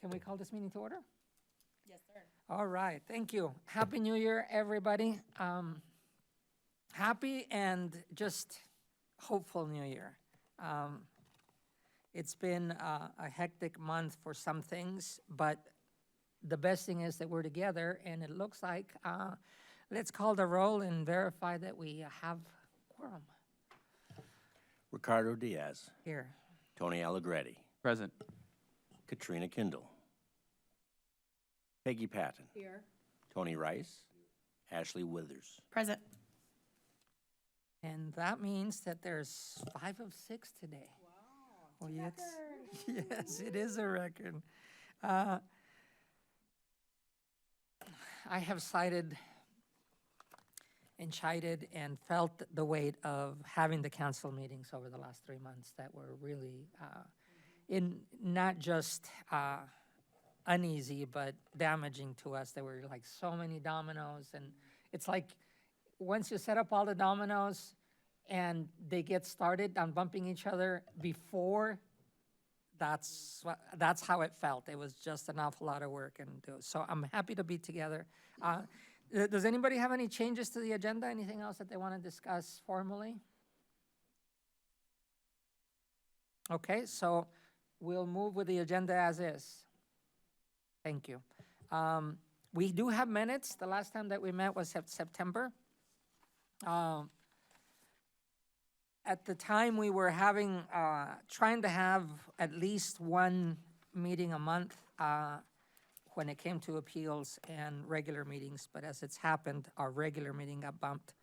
Can we call this meeting to order? Yes, sir. All right, thank you. Happy New Year, everybody. Happy and just hopeful New Year. It's been a hectic month for some things, but the best thing is that we're together, and it looks like, let's call the roll and verify that we have quorum Ricardo Diaz, here. Tony Allegretti, Present. Katrina Kindle, Peggy Patton, Here. Tony Rice, Ashley Withers. Present. And that means that there's 5 of 6 today. Wow. Oh, yes. Yes, it is a record. I have cited and chided and felt the weight of having the council meetings over the last 3 months that were really in not just uneasy, but damaging to us. There were like so many dominoes, and it's like once you set up all the dominoes and they get started on bumping each other before, that's how it felt. It was just an awful lot of work, and so I'm happy to be together. Does anybody have any changes to the agenda? Anything else that they want to discuss formally? Okay, so we'll move with the agenda as is. Thank you. We do have minutes. The last time that we met was September. At the time, we were having, trying to have at least one meeting a month when it came to appeals and regular meetings, but as it's happened, our regular meeting got bumped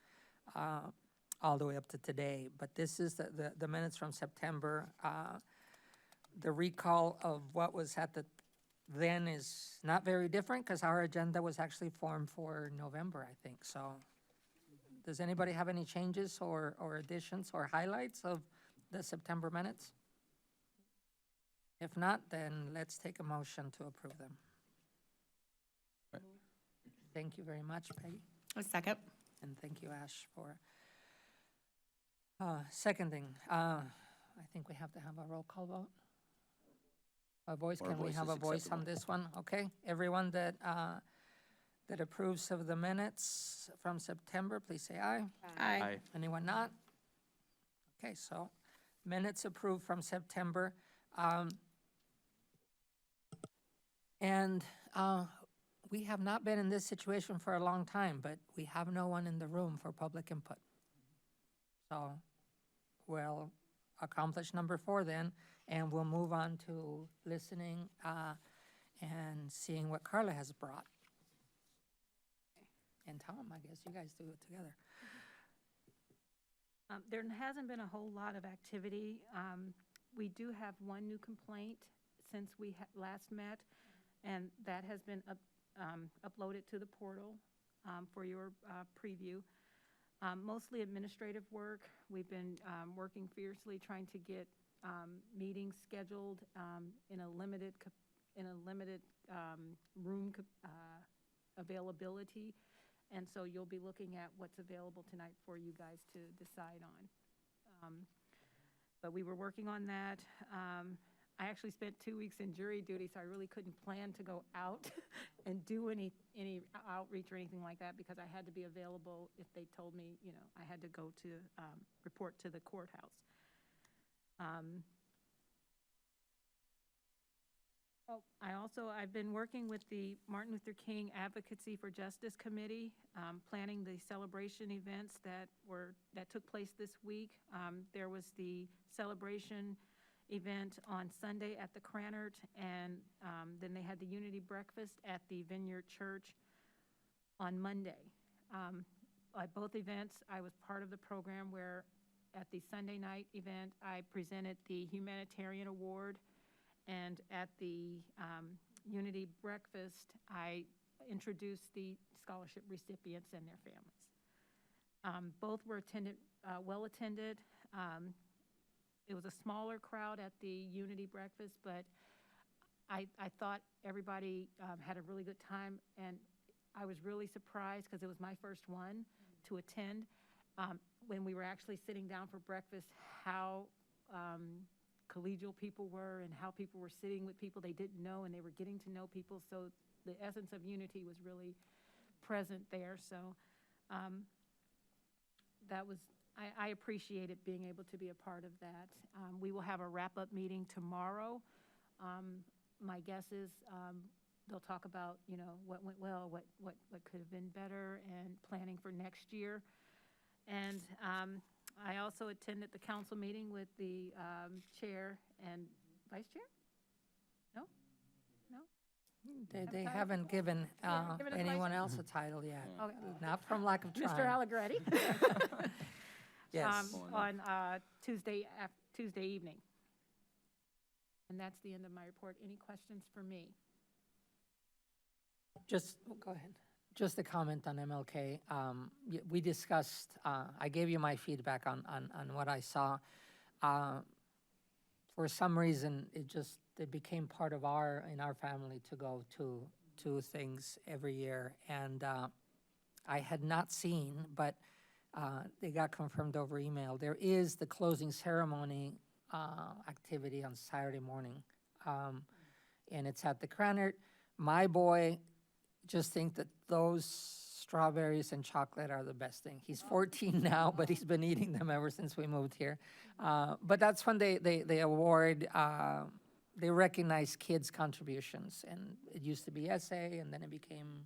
all the way up to today. But this is the minutes from September. The recall of what was at the then is not very different because our agenda was actually formed for November, I think. So does anybody have any changes or additions or highlights of the September minutes? If not, then let's take a motion to approve them. Thank you very much, Peggy. A second. And thank you, Ash, for seconding. I think we have to have a roll call vote. A voice, Or can we voice have is a voice on acceptable. this one? Okay, everyone that approves of the minutes from September, please say aye. Aye. Anyone not? Okay, so minutes approved from September. And we have not been in this situation for a long time, but we have no one in the room for public input. So we'll accomplish number 4 then, and we'll move on to listening and seeing what Carla has brought. And Tom, I guess you guys do it together. There hasn't been a whole lot of activity. We do have one new complaint since we last met, and that has been uploaded to the portal for your preview. Mostly administrative work. We've been working fiercely trying to get meetings scheduled in a limited room availability. And so you'll be looking at what's available tonight for you guys to decide on. But we were working on that. I actually spent 2 weeks in jury duty, so I really couldn't plan to go out and do any outreach or anything like that because I had to be available if they told me, I had to go to report to the courthouse. I've been working with the Martin Luther King Advocacy for Justice Committee, planning the celebration events that took place this week. There was the celebration event on Sunday at the Cranert, and then they had the Unity Breakfast at the Vineyard Church on Monday. At both events, I was part of the program where at the Sunday night event, I presented the Humanitarian Award, and at the Unity Breakfast, I introduced the scholarship recipients and their families. Both were well attended. It was a smaller crowd at the Unity Breakfast, but I thought everybody had a really good time, and I was really surprised because it was my first one to attend. When we were actually sitting down for breakfast, how collegial people were and how people were sitting with people they didn't know, and they were getting to know people. So the essence of unity was really present there. So that was, I appreciated being able to be a part of that. We will have a wrap-up meeting tomorrow. My guess is they'll talk about, you know, what went well, what could have been better, and planning for next year. And I also attended the council meeting with the chair and vice chair? No? They haven't given given us anyone else a title yet, Okay. not from lack of Mr. trying. Allegretti? Yes. On Tuesday evening. And that's the end of my report. Any questions for me? Just, go ahead. Just a comment on MLK. We discussed, I gave you my feedback on what I saw. For some reason, it became part of in our family to go to things every year. And I had not seen, but they got confirmed over email. There is the closing ceremony activity on Saturday morning. And it's at the Cranert. My boy just think that those strawberries and chocolate are the best thing. He's 14 now, but he's been eating them ever since we moved here. But that's when they award, they recognize kids' contributions. And it used to be essay, and then it became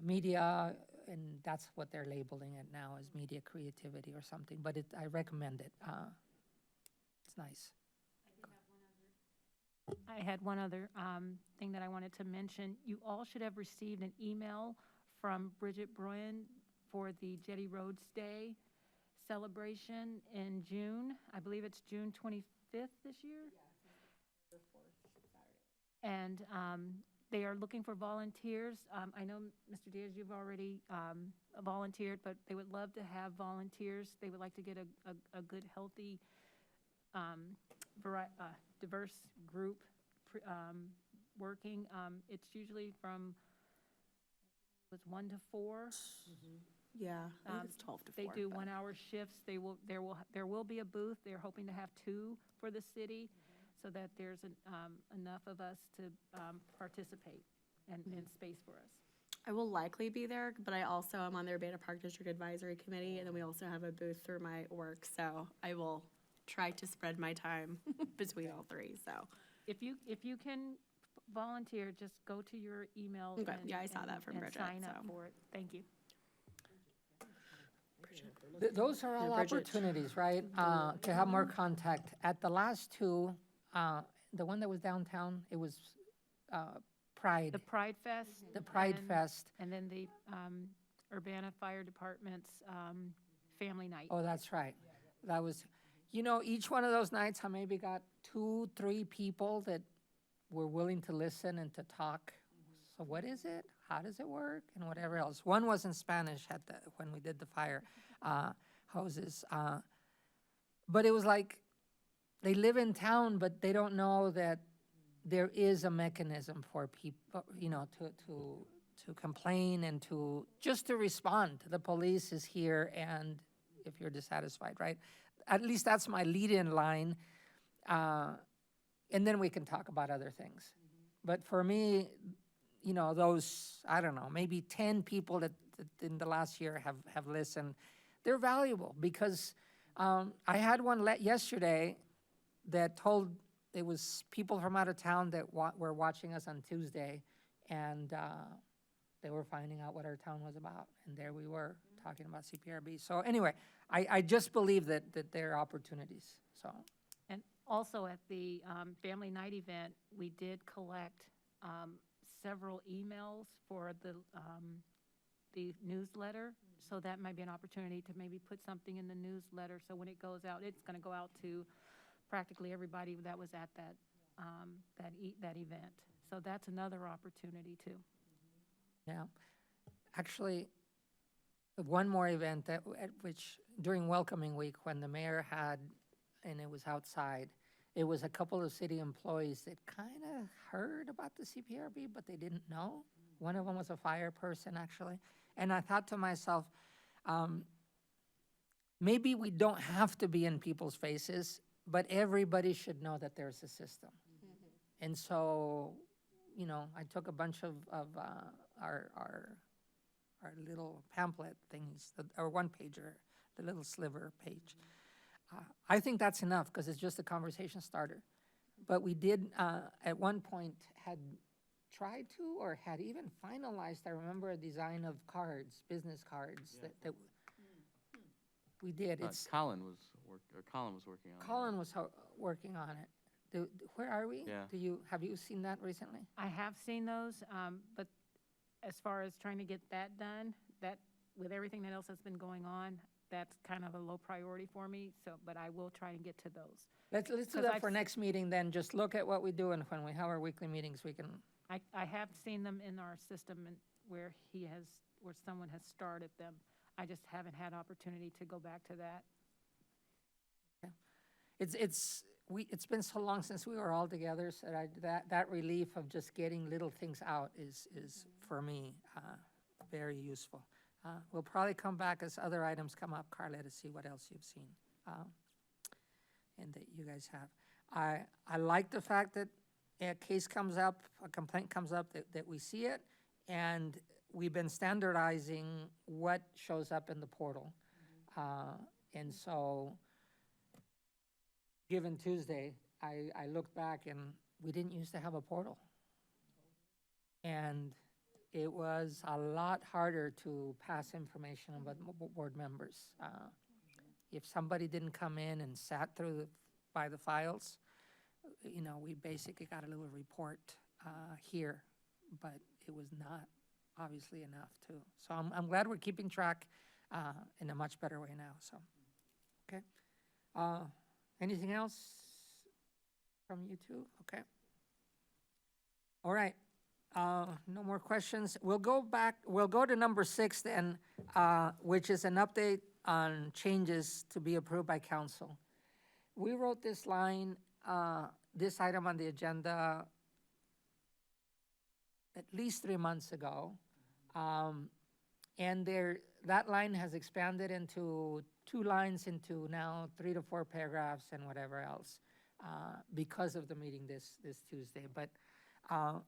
media, and that's what they're labeling it now, as media creativity or something. But I recommend it. It's nice. I had one other thing that I wanted to mention. You all should have received an email from Bridget Broyen for the Jetty Roads Day celebration in June. I believe it's June 25th this year. And they are looking for volunteers. I know, Mr. Diaz, you've already volunteered, but they would love to have volunteers. They would like to get a good, healthy, diverse group working. It's usually from 1 to 4. Yeah, I think it's 12 to 4. They do but- 1-hour shifts. There will be a booth. They're hoping to have 2 for the city, so that there's enough of us to participate and space for us. I will likely be there, but I also am on their Urbana Park District Advisory Committee, and then we also have a booth through my work, so I will try to spread my time between all 3, so. If you can volunteer, just go to your email. Okay, and- yeah, I saw that and- from and Bridget, sign up so. for it. Thank you. Those are all Bridget. opportunities, right? To have more contact. At the last 2, the one that was downtown, it was Pride, The Pride Fest. the Pride and- Fest. And then the Urbana Fire Department's Family Night. Oh, that's right. That was, each one of those nights, I maybe got 2, 3 people that were willing to listen and to talk. So what is it? How does it work? And whatever else. One was in Spanish when we did the fire hoses. But it was like, they live in town, but they don't know that there is a mechanism for people, to complain and just to respond. The police is here, and if you're dissatisfied, right? At least that's my lead-in line. And then we can talk about other things. But for me, those, I don't know, maybe 10 people that in the last year have listened, they're valuable because I had one yesterday that told it was people from out of town that were watching us on Tuesday, and they were finding out what our town was about. And there we were talking about CPRB. So anyway, I just believe that there are opportunities, so. And also at the Family Night event, we did collect several emails for the newsletter. So that might be an opportunity to maybe put something in the newsletter. So when it goes out, it's going to go out to practically everybody that was at that event. So that's another opportunity too. Yeah, actually, one more event at which during welcoming week when the mayor had, and it was outside, it was a couple of city employees that kind of heard about the CPRB, but they didn't know. One of them was a fire person, actually. And I thought to myself, maybe we don't have to be in people's faces. but everybody should know that there's a system. And so, you know, I took a bunch of our little pamphlet things, our one pager, the little sliver page. I think that's enough because it's just a conversation starter. But we did, at one point, had tried to or had even finalized, I remember, a design of cards, business cards that we did. It's, Colin was working on it. Colin was working on it. Where are we? Yeah. Have you seen that recently? I have seen those, but as far as trying to get that done, that, with everything that else that's been going on, that's kind of a low priority for me, so, but I will try and get to those. Let's do 'Cause that I've for next meeting then. Just look at what we do, and when we have our weekly meetings, we can, I have seen them in our system and where someone has started them. I just haven't had opportunity to go back to that. it's been so long since we were all together, so that relief of just getting little things out is for me, very useful. We'll probably come back as other items come up, Carla, to see what else you've seen, and that you guys have. I like the fact that a case comes up, a complaint comes up, that we see it, and we've been standardizing what shows up in the portal. And so, given Tuesday, I looked back and we didn't used to have a portal. And it was a lot harder to pass information about board members. If somebody didn't come in and sat by the files, you know, we basically got a little report here, but it was not obviously enough too. So I'm glad we're keeping track in a much better way now, so, okay. Anything else from you two? Okay. All right, no more questions. We'll go to number 6 then, which is an update on changes to be approved by council. We wrote this line, this item on the agenda at least 3 months ago. And that line has expanded into 2 lines into now 3 to 4 paragraphs and whatever else, because of the meeting this Tuesday. But I'm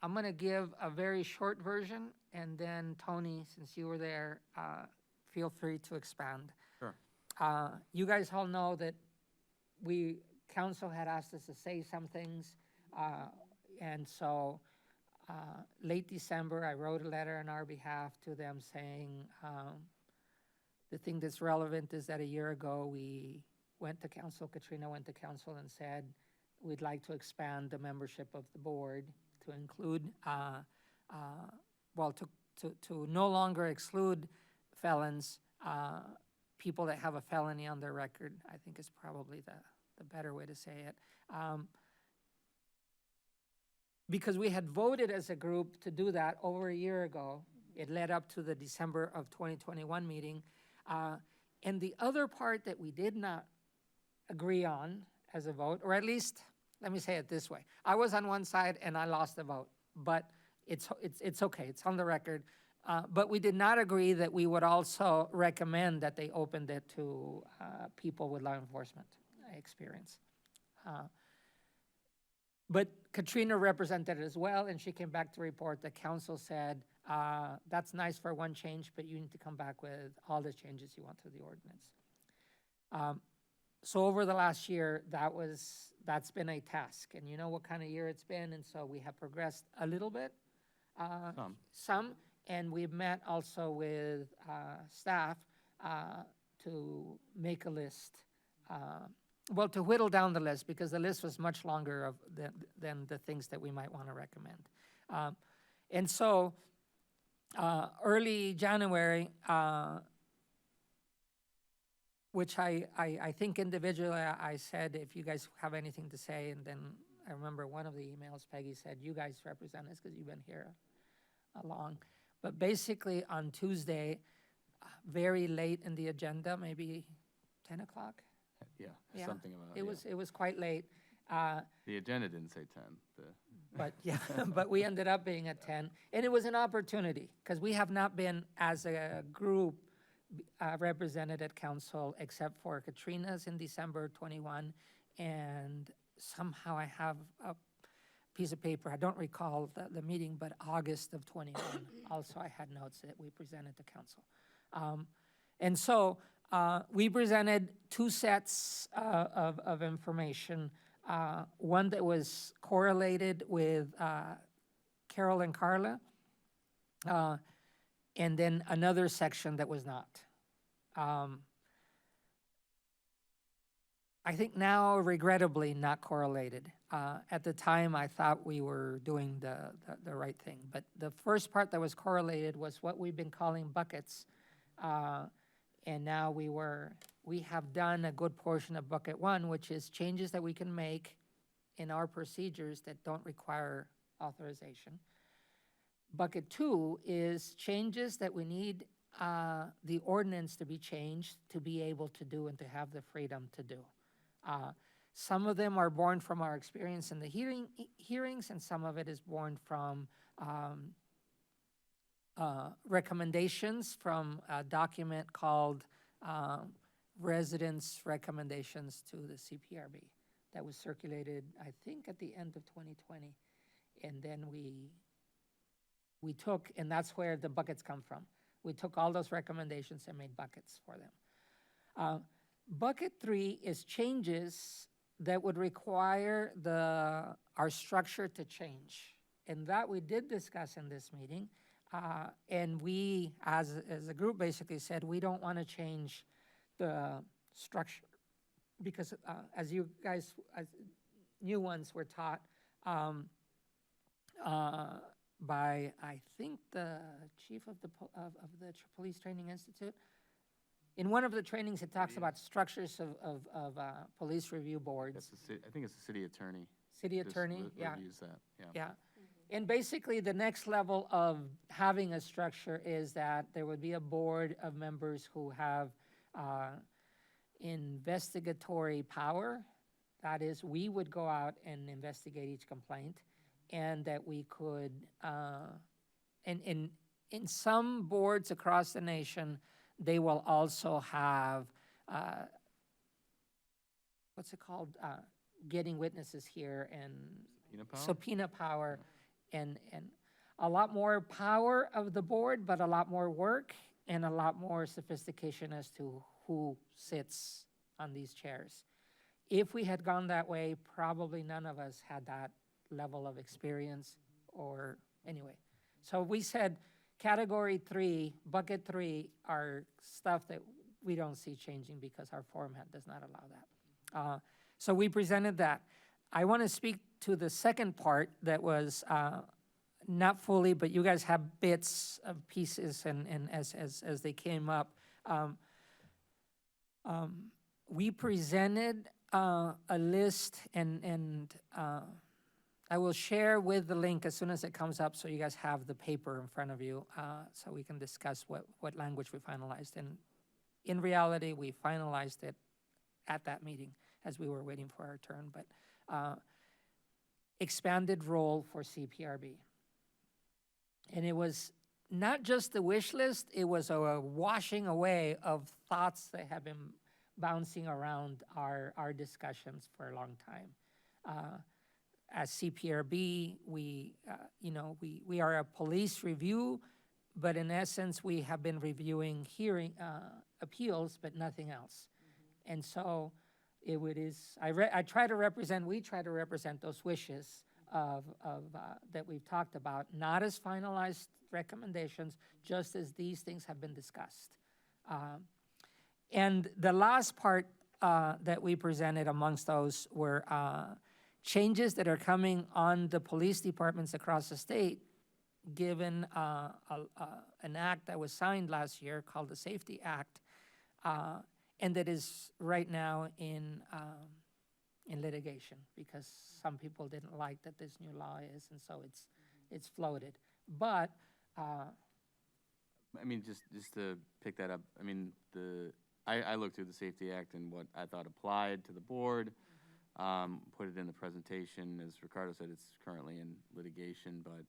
gonna give a very short version, and then Tony, since you were there, feel free to expand. Sure. You guys all know that council had asked us to say some things, and so late December, I wrote a letter on our behalf to them saying, the thing that's relevant is that a year ago, we went to council, Katrina went to council and said, we'd like to expand the membership of the board to include, to no longer exclude felons, people that have a felony on their record, I think is probably the better way to say it. Because we had voted as a group to do that over a year ago. It led up to the December of 2021 meeting. And the other part that we did not agree on as a vote, or at least, let me say it this way. I was on one side and I lost the vote, but it's okay, it's on the record. But we did not agree that we would also recommend that they opened it to people with law enforcement experience. But Katrina represented it as well, and she came back to report that council said, that's nice for one change, but you need to come back with all the changes you want to the ordinance. So over the last year, that's been a task, and you know what kind of year it's been, and so we have progressed a little bit. Some, and we've met also with staff to make a list, to whittle down the list, because the list was much longer than the things that we might want to recommend. And so early January, which I think individually I said, if you guys have anything to say, and then I remember one of the emails, Peggy said, you guys represent us because you've been here long. But basically on Tuesday, very late in the agenda, maybe 10 o'clock? Yeah, something about It was quite late. The agenda didn't say 10. But yeah, but we ended up being at 10. And it was an opportunity, because we have not been, as a group, represented at council except for Katrina's in December 21. And somehow I have a piece of paper, I don't recall the meeting, but August of 21. Also, I had notes that we presented to council. And so we presented two sets of information. One that was correlated with Carol and Carla, and then another section that was not. I think now, regrettably, not correlated. At the time, I thought we were doing the right thing. But the first part that was correlated was what we've been calling buckets. And now we have done a good portion of bucket one, which is changes that we can make in our procedures that don't require authorization. Bucket two is changes that we need the ordinance to be changed to be able to do and to have the freedom to do. Some of them are born from our experience in the hearings, and some of it is born from recommendations from a document called Residents' Recommendations to the CPRB that was circulated, I think, at the end of 2020. And then we took, and that's where the buckets come from. We took all those recommendations and made buckets for them. Bucket three is changes that would require our structure to change. And that we did discuss in this meeting. And we, as a group, basically said, we don't want to change the structure because as you guys, as new ones were taught by, I think, the chief of the Police Training Institute. In one of the trainings, it talks about structures of police review boards. I think it's the city attorney. City just attorney, yeah. Reviews that, yeah. Yeah. And basically, the next level of having a structure is that there would be a board of members who have investigatory power. That is, we would go out and investigate each complaint, and that we could, in some boards across the nation, they will also have, what's it called? Getting witnesses here and Subpoena power? subpoena power, and a lot more power of the board, but a lot more work and a lot more sophistication as to who sits on these chairs. If we had gone that way, probably none of us had that level of experience or anyway. So we said category three, bucket three are stuff that we don't see changing because our format does not allow that. So we presented that. I want to speak to the second part that was not fully, but you guys have bits of pieces and as they came up. We presented a list and I will share with the link as soon as it comes up so you guys have the paper in front of you so we can discuss what language we finalized. And in reality, we finalized it at that meeting as we were waiting for our turn, but expanded role for CPRB. And it was not just the wish list, it was a washing away of thoughts that have been bouncing around our discussions for a long time. As CPRB, we are a police review, but in essence, we have been reviewing hearing appeals, but nothing else. And so we try to represent those wishes that we've talked about, not as finalized recommendations, just as these things have been discussed. And the last part that we presented amongst those were changes that are coming on the police departments across the state, given an act that was signed last year called the Safety Act, and that is right now in litigation because some people didn't like that this new law is, and so it's floated. But I mean, just to pick that up, I mean, I looked through the Safety Act and what I thought applied to the board, put it in the presentation. As Ricardo said, it's currently in litigation, but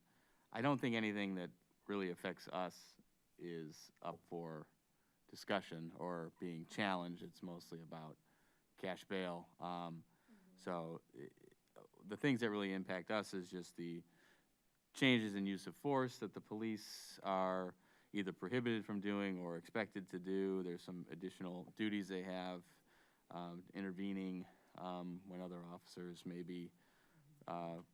I don't think anything that really affects us is up for discussion or being challenged. It's mostly about cash bail. So the things that really impact us is just the changes in use of force that the police are either prohibited from doing or expected to do. There's some additional duties they have, intervening when other officers may be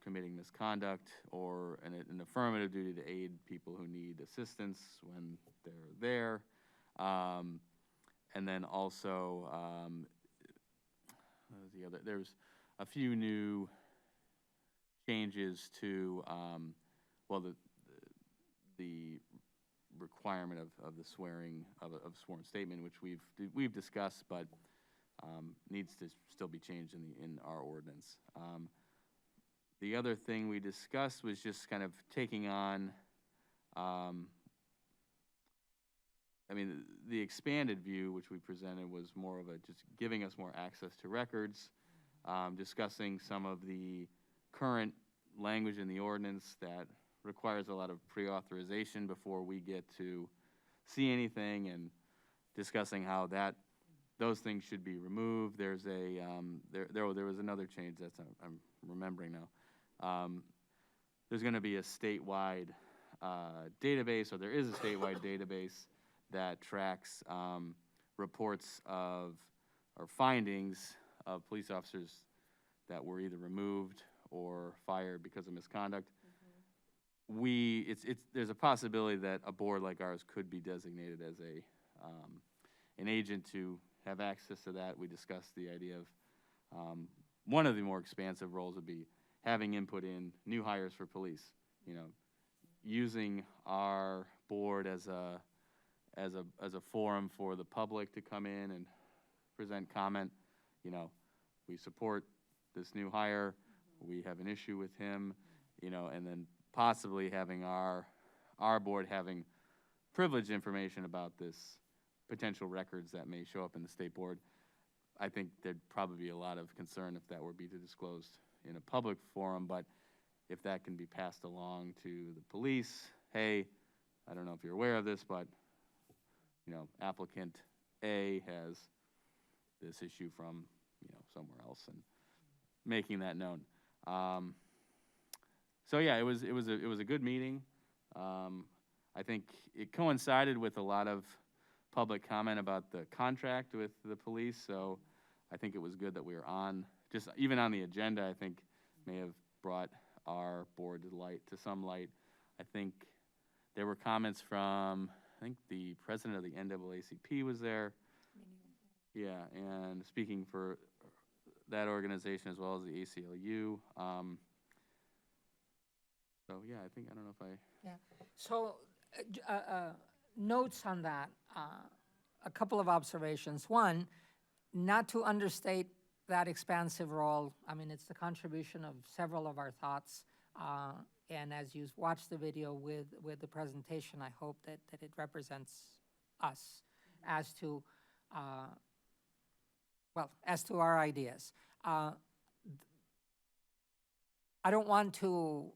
committing misconduct, or an affirmative duty to aid people who need assistance when they're there. And then also, what was the other? There's a few new changes to, well, the requirement of the swearing of a sworn statement, which we've discussed, but needs to still be changed in our ordinance. The other thing we discussed was just kind of taking on, I mean, the expanded view, which we presented, was more of a just giving us more access to records, discussing some of the current language in the ordinance that requires a lot of pre-authorization before we get to see anything, and discussing how those things should be removed. There's a there was another change that's I'm remembering now. There's going to be a statewide database, or there is a statewide database that tracks reports of or findings of police officers that were either removed or fired because of misconduct. There's a possibility that a board like ours could be designated as an agent to have access to that. We discussed the idea of one of the more expansive roles would be having input in new hires for police. You know, using our board as a forum for the public to come in and present comment. You know, we support this new hire. We have an issue with him. You know, and then possibly having our board having privileged information about this potential records that may show up in the state board. I think there'd probably be a lot of concern if that were be disclosed in a public forum, but if that can be passed along to the police, hey, I don't know if you're aware of this, but, you know, applicant A has this issue from, you know, somewhere else, and making that known. So yeah, it was a good meeting. I think it coincided with a lot of public comment about the contract with the police, so I think it was good that we were on, just even on the agenda. I think may have brought our board to some light. I think there were comments from, I think the president of the NAACP was there. Yeah, and speaking for that organization as well as the ACLU. So yeah, I think, I don't know if I... Yeah, so notes on that, a couple of observations. One, not to understate that expansive role. I mean, it's the contribution of several of our thoughts. And as you watch the video with the presentation, I hope that it represents us as to, as to our ideas. I don't want to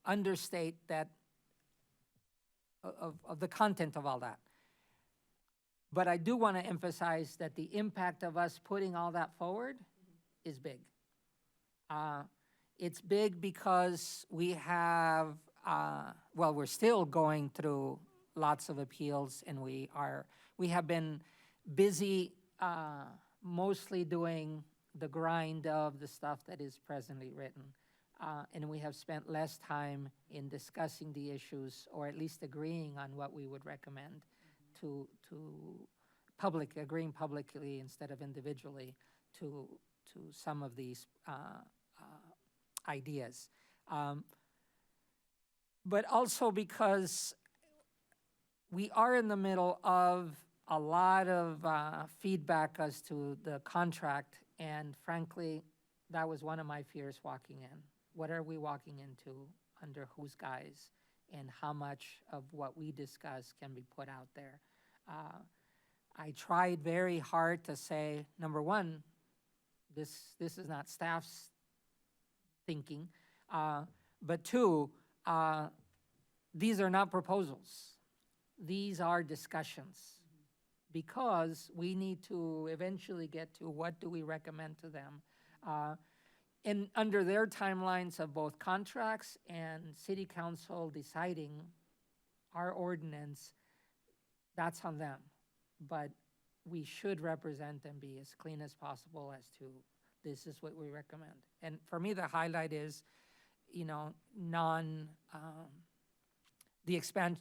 understate that of the content of all that. But I do want to emphasize that the impact of us putting all that forward is big. It's big because we have, we're still going through lots of appeals, and we have been busy mostly doing the grind of the stuff that is presently written. And we have spent less time in discussing the issues, or at least agreeing on what we would recommend to agreeing publicly instead of individually to some of these ideas. But also because we are in the middle of a lot of feedback as to the contract, and frankly, that was one of my fears walking in. What are we walking into, under whose guise, and how much of what we discuss can be put out there? I tried very hard to say, number one, this is not staff's thinking, but two, these are not proposals. These are discussions. because we need to eventually get to what do we recommend to them. And under their timelines of both contracts and city council deciding our ordinance, that's on them. But we should represent and be as clean as possible as to, this is what we recommend. And for me, the highlight is, the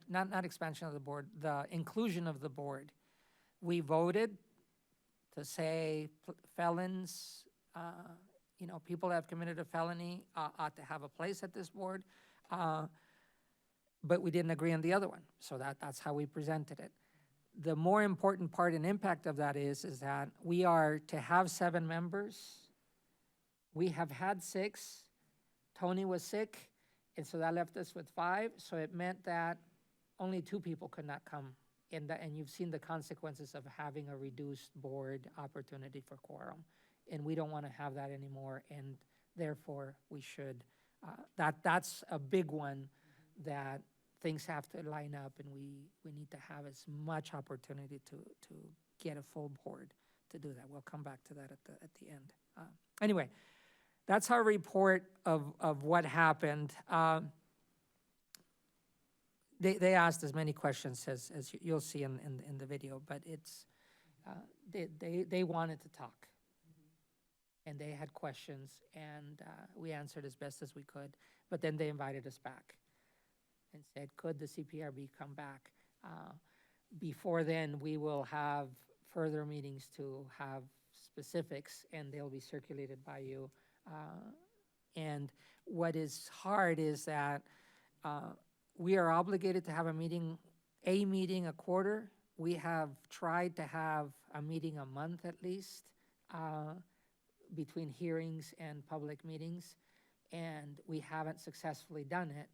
not expansion of the board, the inclusion of the board. We voted to say felons, people that have committed a felony ought to have a place at this board. But we didn't agree on the other one, so that's how we presented it. The more important part and impact of that is that we are to have 7 members. We have had 6. Tony was sick, and so that left us with 5. So it meant that only 2 people could not come. And you've seen the consequences of having a reduced board opportunity for quorum. And we don't want to have that anymore, and therefore we should. That's a big one, that things have to line up, and we need to have as much opportunity to get a full board to do that. We'll come back to that at the end. Anyway, that's our report of what happened. They asked as many questions as you'll see in the video, but it's they wanted to talk. And they had questions, and we answered as best as we could. But then they invited us back and said, could the CPRB come back? Before then, we will have further meetings to have specifics, and they'll be circulated by you. And what is hard is that we are obligated to have a meeting a quarter. We have tried to have a meeting a month at least, between hearings and public meetings, and we haven't successfully done it.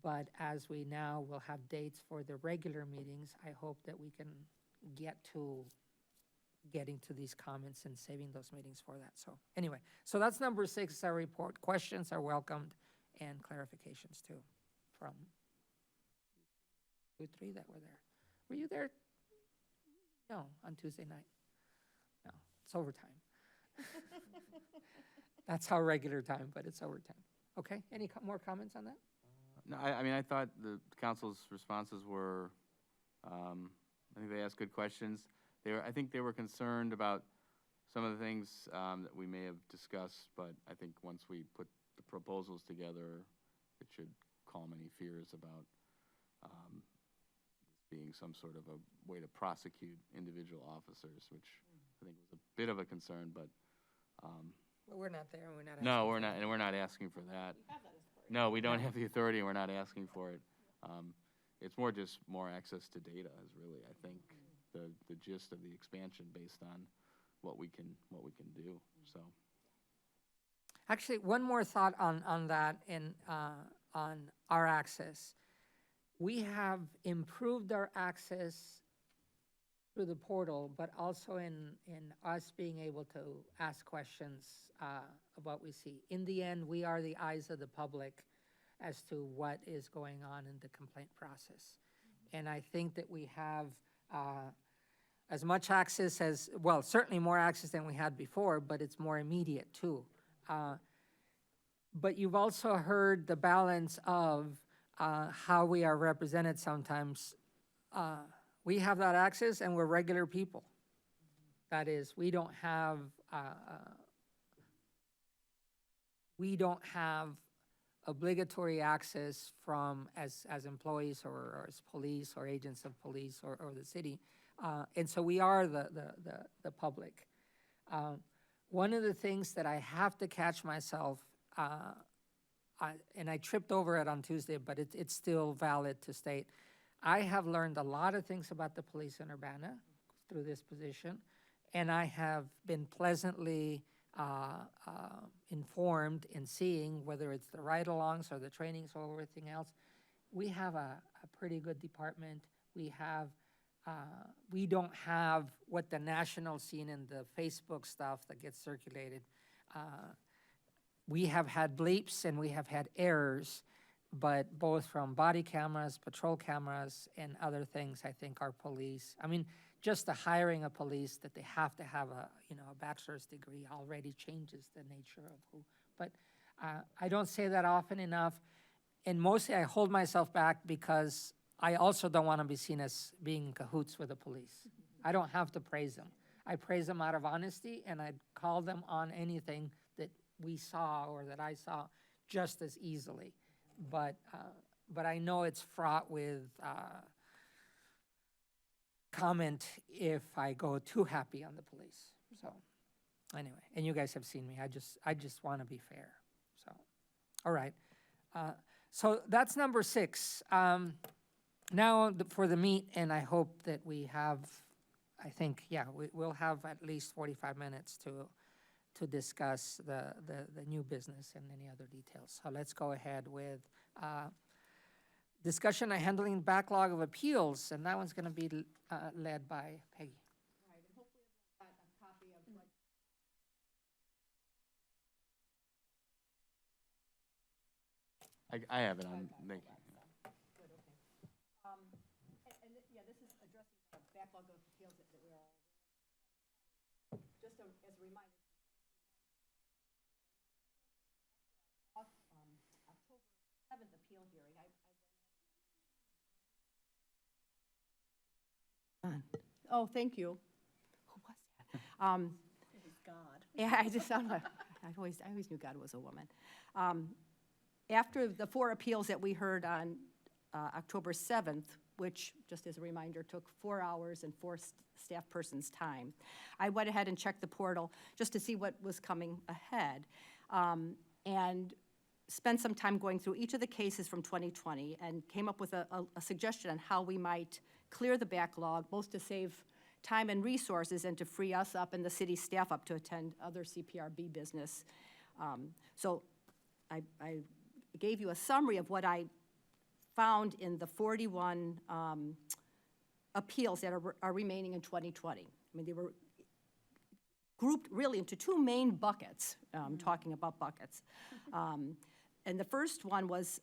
But as we now will have dates for the regular meetings, I hope that we can get to getting to these comments and saving those meetings for that. So anyway, so that's number 6, our report. Questions are welcomed, and clarifications too from 2, 3 that were there. Were you there? No, on Tuesday night. No, it's overtime. That's our regular time, but it's overtime. Okay, any more comments on that? No, I mean, I thought the council's responses were, I think they asked good questions. I think they were concerned about some of the things that we may have discussed, but I think once we put the proposals together, it should calm any fears about being some sort of a way to prosecute individual officers, which I think was a bit of a concern, but. Well, we're not there, and we're not. No, we're not, and we're not asking for that. No, we don't have the authority, and we're not asking for it. It's more just more access to data is really, I think, the gist of the expansion based on what we can do, so. Actually, one more thought on that and on our access. We have improved our access through the portal, but also in us being able to ask questions of what we see. In the end, we are the eyes of the public as to what is going on in the complaint process. And I think that we have as much access as, well, certainly more access than we had before, but it's more immediate too. But you've also heard the balance of how we are represented sometimes. We have that access, and we're regular people. That is, we don't have obligatory access from as employees or as police or agents of police or the city, and so we are the public. One of the things that I have to catch myself, and I tripped over it on Tuesday, but it's still valid to state. I have learned a lot of things about the police in Urbana through this position, and I have been pleasantly informed in seeing whether it's the ride-alongs or the trainings or everything else. We have a pretty good department. We don't have what the national scene and the Facebook stuff that gets circulated. We have had bleeps and we have had errors, but both from body cameras, patrol cameras, and other things, I think our police, just the hiring of police, that they have to have a, a bachelor's degree already changes the nature of who. But I don't say that often enough. And mostly I hold myself back because I also don't want to be seen as being in cahoots with the police. I don't have to praise them. I praise them out of honesty, and I'd call them on anything that we saw or that I saw just as easily. But I know it's fraught with comment if I go too happy on the police. So anyway, and you guys have seen me. I just want to be fair. So, all right. So that's number 6. Now for the meat, and I hope that we have, I think, we'll have at least 45 minutes to discuss the new business and any other details. So let's go ahead with discussion on handling backlog of appeals, and that one's going to be led by Peggy. I have it on, thank you. This is addressing the backlog of appeals that we are, just as a reminder. October 7th appeal hearing, oh, thank you. Who was that? It was God. Yeah, I just sound like, I always knew God was a woman. After the 4 appeals that we heard on October 7th, which, just as a reminder, took 4 hours and 4 staff persons' time, I went ahead and checked the portal just to see what was coming ahead, and spent some time going through each of the cases from 2020 and came up with a suggestion on how we might clear the backlog, both to save time and resources and to free us up and the city staff up to attend other CPRB business. So I gave you a summary of what I found in the 41 appeals that are remaining in 2020. I mean, they were grouped really into 2 main buckets, talking about buckets. And the first one was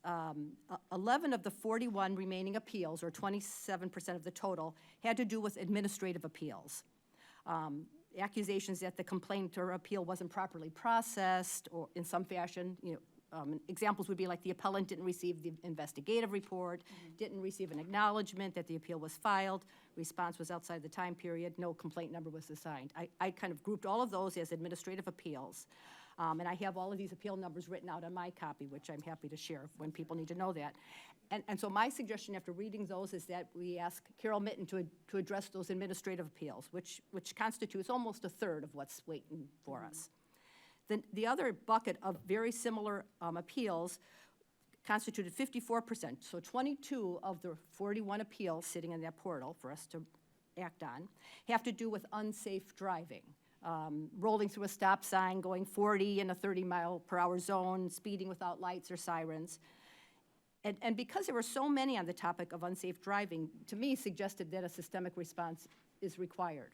11 of the 41 remaining appeals, or 27% of the total, had to do with administrative appeals. Accusations that the complaint or appeal wasn't properly processed or in some fashion, examples would be like the appellant didn't receive the investigative report, didn't receive an acknowledgement that the appeal was filed, response was outside the time period, no complaint number was assigned. I kind of grouped all of those as administrative appeals. And I have all of these appeal numbers written out on my copy, which I'm happy to share when people need to know that. And so my suggestion after reading those is that we ask Carol Mitten to address those administrative appeals, which constitutes almost a third of what's waiting for us. The other bucket of very similar appeals constituted 54%. So 22 of the 41 appeals sitting in that portal for us to act on have to do with unsafe driving. Rolling through a stop sign, going 40 in a 30-mile-per-hour zone, speeding without lights or sirens. And because there were so many on the topic of unsafe driving, to me suggested that a systemic response is required.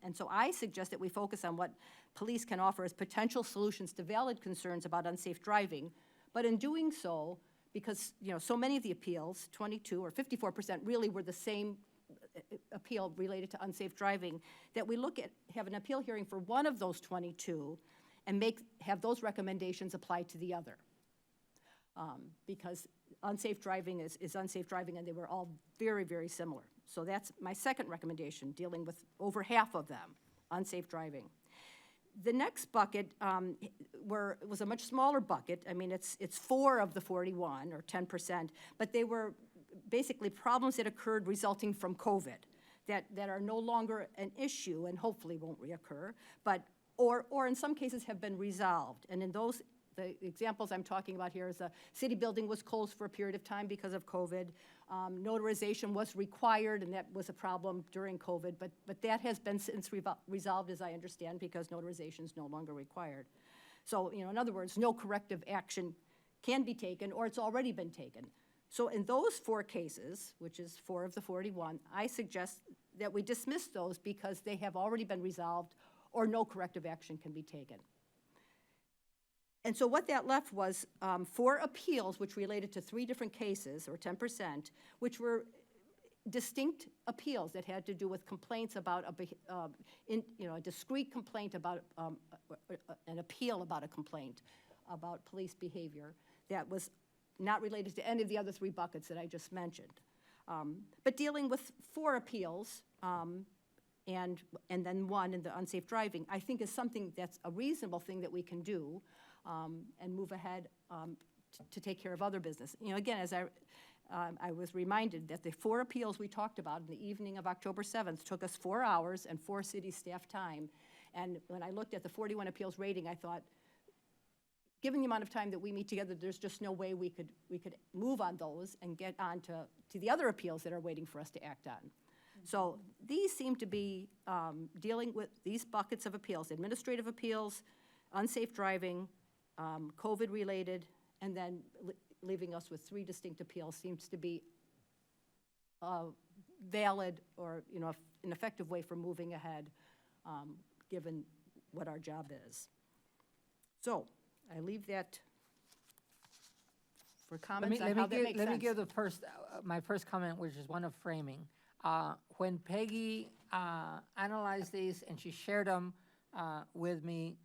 And so I suggest that we focus on what police can offer as potential solutions to valid concerns about unsafe driving. But in doing so, because so many of the appeals, 22 or 54%, really were the same appeal related to unsafe driving, that we have an appeal hearing for one of those 22 and have those recommendations apply to the other. Because unsafe driving is unsafe driving, and they were all very, very similar. So that's my second recommendation, dealing with over half of them, unsafe driving. The next bucket was a much smaller bucket. I mean, it's 4 of the 41, or 10%, but they were basically problems that occurred resulting from COVID that are no longer an issue and hopefully won't reoccur, or in some cases have been resolved. And in those, the examples I'm talking about here is a city building was closed for a period of time because of COVID. Notarization was required, and that was a problem during COVID, but that has been since resolved, as I understand, because notarization is no longer required. So, in other words, no corrective action can be taken, or it's already been taken. So in those 4 cases, which is 4 of the 41, I suggest that we dismiss those because they have already been resolved or no corrective action can be taken. And so what that left was 4 appeals which related to 3 different cases, or 10%, which were distinct appeals that had to do with complaints about a discrete complaint about, an appeal about a complaint about police behavior that was not related to any of the other 3 buckets that I just mentioned. But dealing with 4 appeals, and then 1 in the unsafe driving, I think is something that's a reasonable thing that we can do, and move ahead to take care of other business. You know, again, as I was reminded that the 4 appeals we talked about in the evening of October 7th took us 4 hours and 4 city staff time. And when I looked at the 41 appeals rating, I thought, given the amount of time that we meet together, there's just no way we could move on those and get on to the other appeals that are waiting for us to act on. So these seem to be dealing with these buckets of appeals: administrative appeals, unsafe driving, COVID-related, and then leaving us with 3 distinct appeals seems to be valid, or, you know, an effective way for moving ahead, given what our job is. So I leave that for comments on how that makes sense. Let me give the first, my first comment, which is one of framing. When Peggy analyzed these and she shared them with me,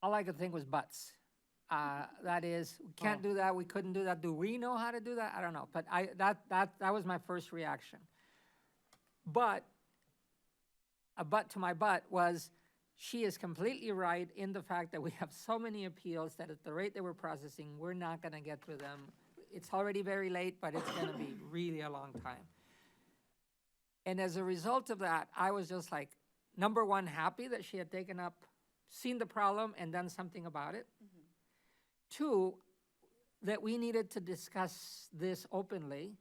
all I could think was buts. That is, we can't do that, we couldn't do that. Do we know how to do that? I don't know, but that was my first reaction. But a but to my butt was, she is completely right in the fact that we have so many appeals that at the rate that we're processing, we're not gonna get through them. It's already very late, but it's gonna be really a long time. And as a result of that, I was just like, number one, happy that she had seen the problem and done something about it. Mm-hmm. 2, that we needed to discuss this openly,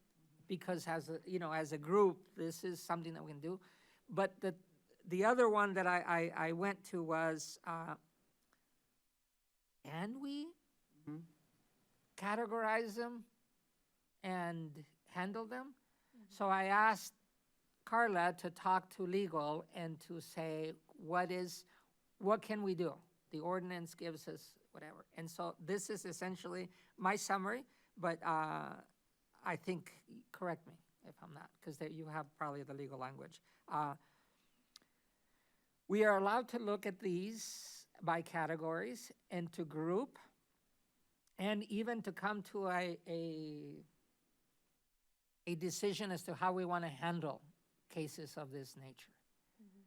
because as a group, this is something that we can do. But the other one that I went to was, can we categorize them and handle them? So I asked Carla to talk to legal and to say, what can we do? The ordinance gives us whatever. And so this is essentially my summary, but I think, correct me if I'm not, because you have probably the legal language. We are allowed to look at these by categories and to group, and even to come to a decision as to how we want to handle cases of this nature. Mm-hmm.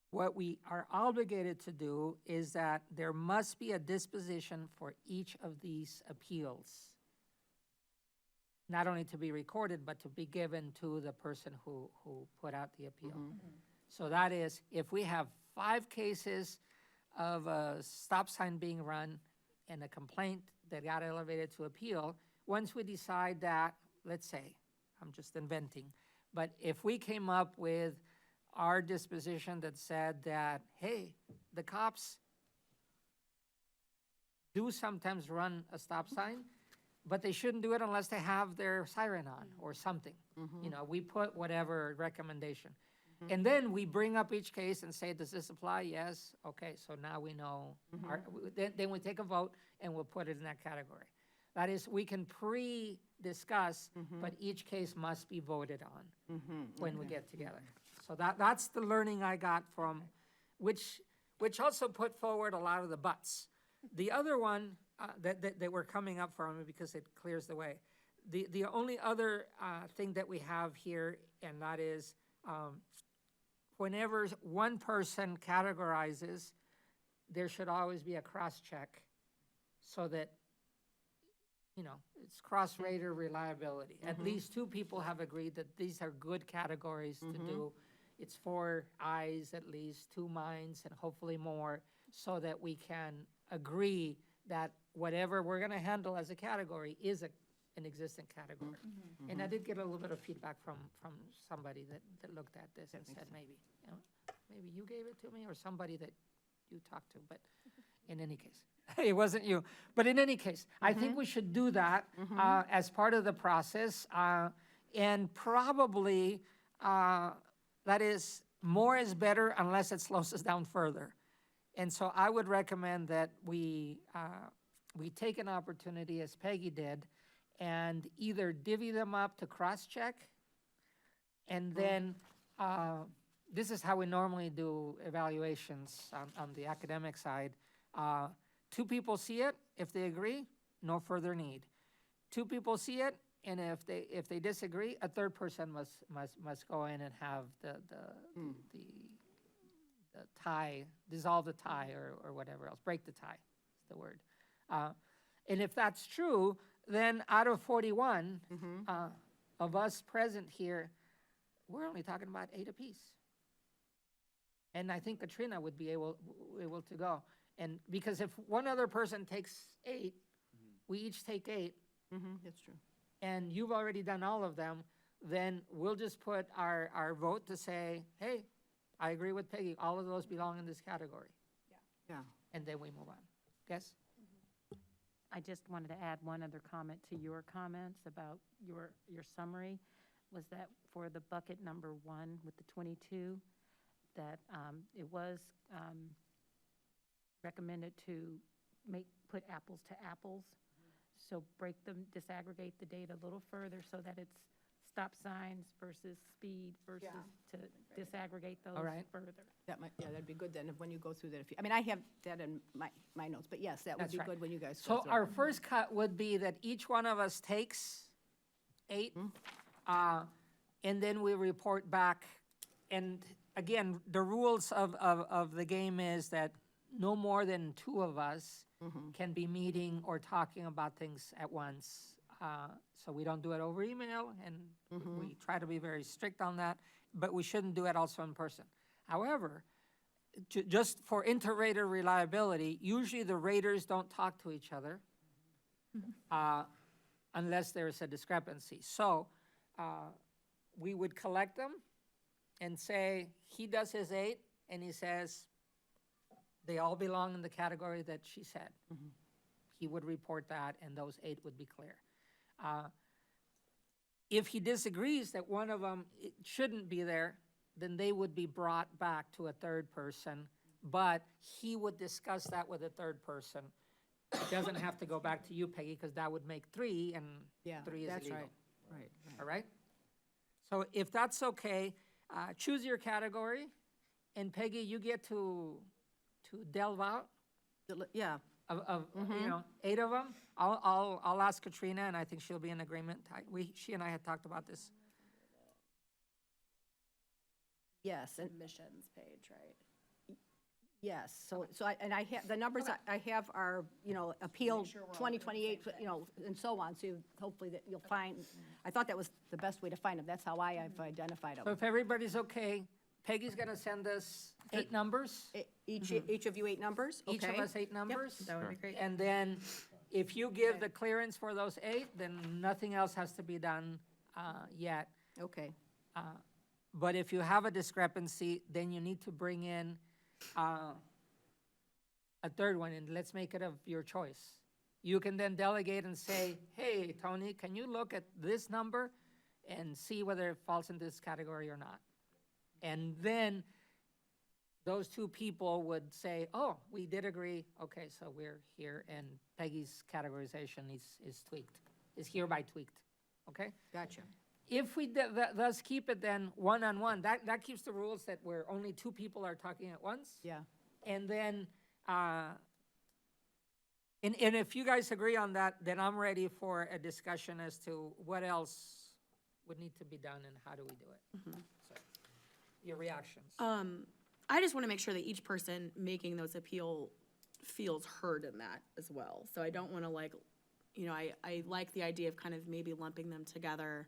What we are obligated to do is that there must be a disposition for each of these appeals, not only to be recorded, but to be given to the person who put out the appeal. Mm-hmm. So that is, if we have 5 cases of a stop sign being run and a complaint that got elevated to appeal, once we decide that, let's say, I'm just inventing, but if we came up with our disposition that said that, hey, the cops do sometimes run a stop sign, but they shouldn't do it unless they have their siren on or something. Mm-hmm. You know, we put whatever recommendation. Mm-hmm. And then we bring up each case and say, does this apply? Yes. Okay, so now we know. Mm-hmm. Then we take a vote and we'll put it in that category. That is, we can pre-discuss, but each case must be voted on when we get together. So that's the learning I got from, which also put forward a lot of the buts. The other one that we're coming up from, because it clears the way, the only other thing that we have here, and that is, whenever one person categorizes, there should always be a cross-check so that, you know, it's cross-rater reliability. At least 2 people have agreed that these are good categories to do. It's 4 eyes at least, 2 minds, and hopefully more, so that we can agree that whatever we're gonna handle as a category is an existing category. And I did get a little bit of feedback from somebody that looked at this and said, maybe you gave it to me, or somebody that you talked to, but in any case, it wasn't you. But in any case, I think we should do that as part of the process, and probably, that is, more is better unless it slows us down further. And so I would recommend that we take an opportunity, as Peggy did, and either divvy them up to cross-check, and then, this is how we normally do evaluations on the academic side. Two people see it, if they agree, no further need. Two people see it, and if they disagree, a third person must go in and have the tie, dissolve the tie or whatever else, break the tie, is the word. And if that's true, then out of 41 of us present here, we're only talking about 8 apiece. And I think Katrina would be able to go. And because if one other person takes 8, we each take 8, That's true. and you've already done all of them, then we'll just put our vote to say, hey, I agree with Peggy, all of those belong in this category, Yeah. and then we move on. Guess? I just wanted to add one other comment to your comments about your summary, was that for the bucket number 1 with the 22, that it was recommended to put apples to apples. So break them, disaggregate the data a little further so that it's stop signs versus speed versus to disaggregate those right. further. That'd be good then, when you go through that. I mean, I have that in my notes, but yes, that would That's be right. good when you guys go So through. our first cut would be that each one of us takes 8, and then we report back. And again, the rules of the game is that no more than 2 of us can be meeting or talking about things at once. So we don't do it over email, and we try to be very strict on that, but we shouldn't do it also in person. However, just for inter-rater reliability, usually the raters don't talk to each other unless there's a discrepancy. So we would collect them and say, he does his 8, and he says, they all belong in the category that she said. He would report that, and those 8 would be clear. If he disagrees that one of them shouldn't be there, then they would be brought back to a third person, but he would discuss that with a third person. It doesn't have to go back to you, Peggy, because that would make 3, and 3 is that's illegal. right. All right? So if that's okay, choose your category, and Peggy, you get to delve out Yeah, of you know, 8 of them. I'll ask Katrina, and I think she'll be in agreement. She and I had talked about this. yes, and Admissions page, right? yes, so I have, the numbers I have are, appeal sure we're all doing the 2028, and so on, so hopefully that you'll find, I thought that was the best way to find them, that's how I have identified So them. if everybody's okay, Peggy's gonna send us 8 numbers, Each of you 8 numbers, okay? each of us 8 numbers. That would be great. And then if you give the clearance for those 8, then nothing else has to be done yet. Okay, But if you have a discrepancy, then you need to bring in a third one, and let's make it of your choice. You can then delegate and say, hey, Tony, can you look at this number and see whether it falls in this category or not? And then those 2 people would say, oh, we did agree, okay, so we're here, and Peggy's categorization is tweaked, is hereby tweaked, okay? gotcha. If we thus keep it then one-on-one, that keeps the rules that where only 2 people are talking at once. Yeah, And then, and if you guys agree on that, then I'm ready for a discussion as to what else would need to be done and how do we do it. So, your reactions. I just want to make sure that each person making those appeal feels heard in that as well. So I don't want to I like the idea of kind of maybe lumping them together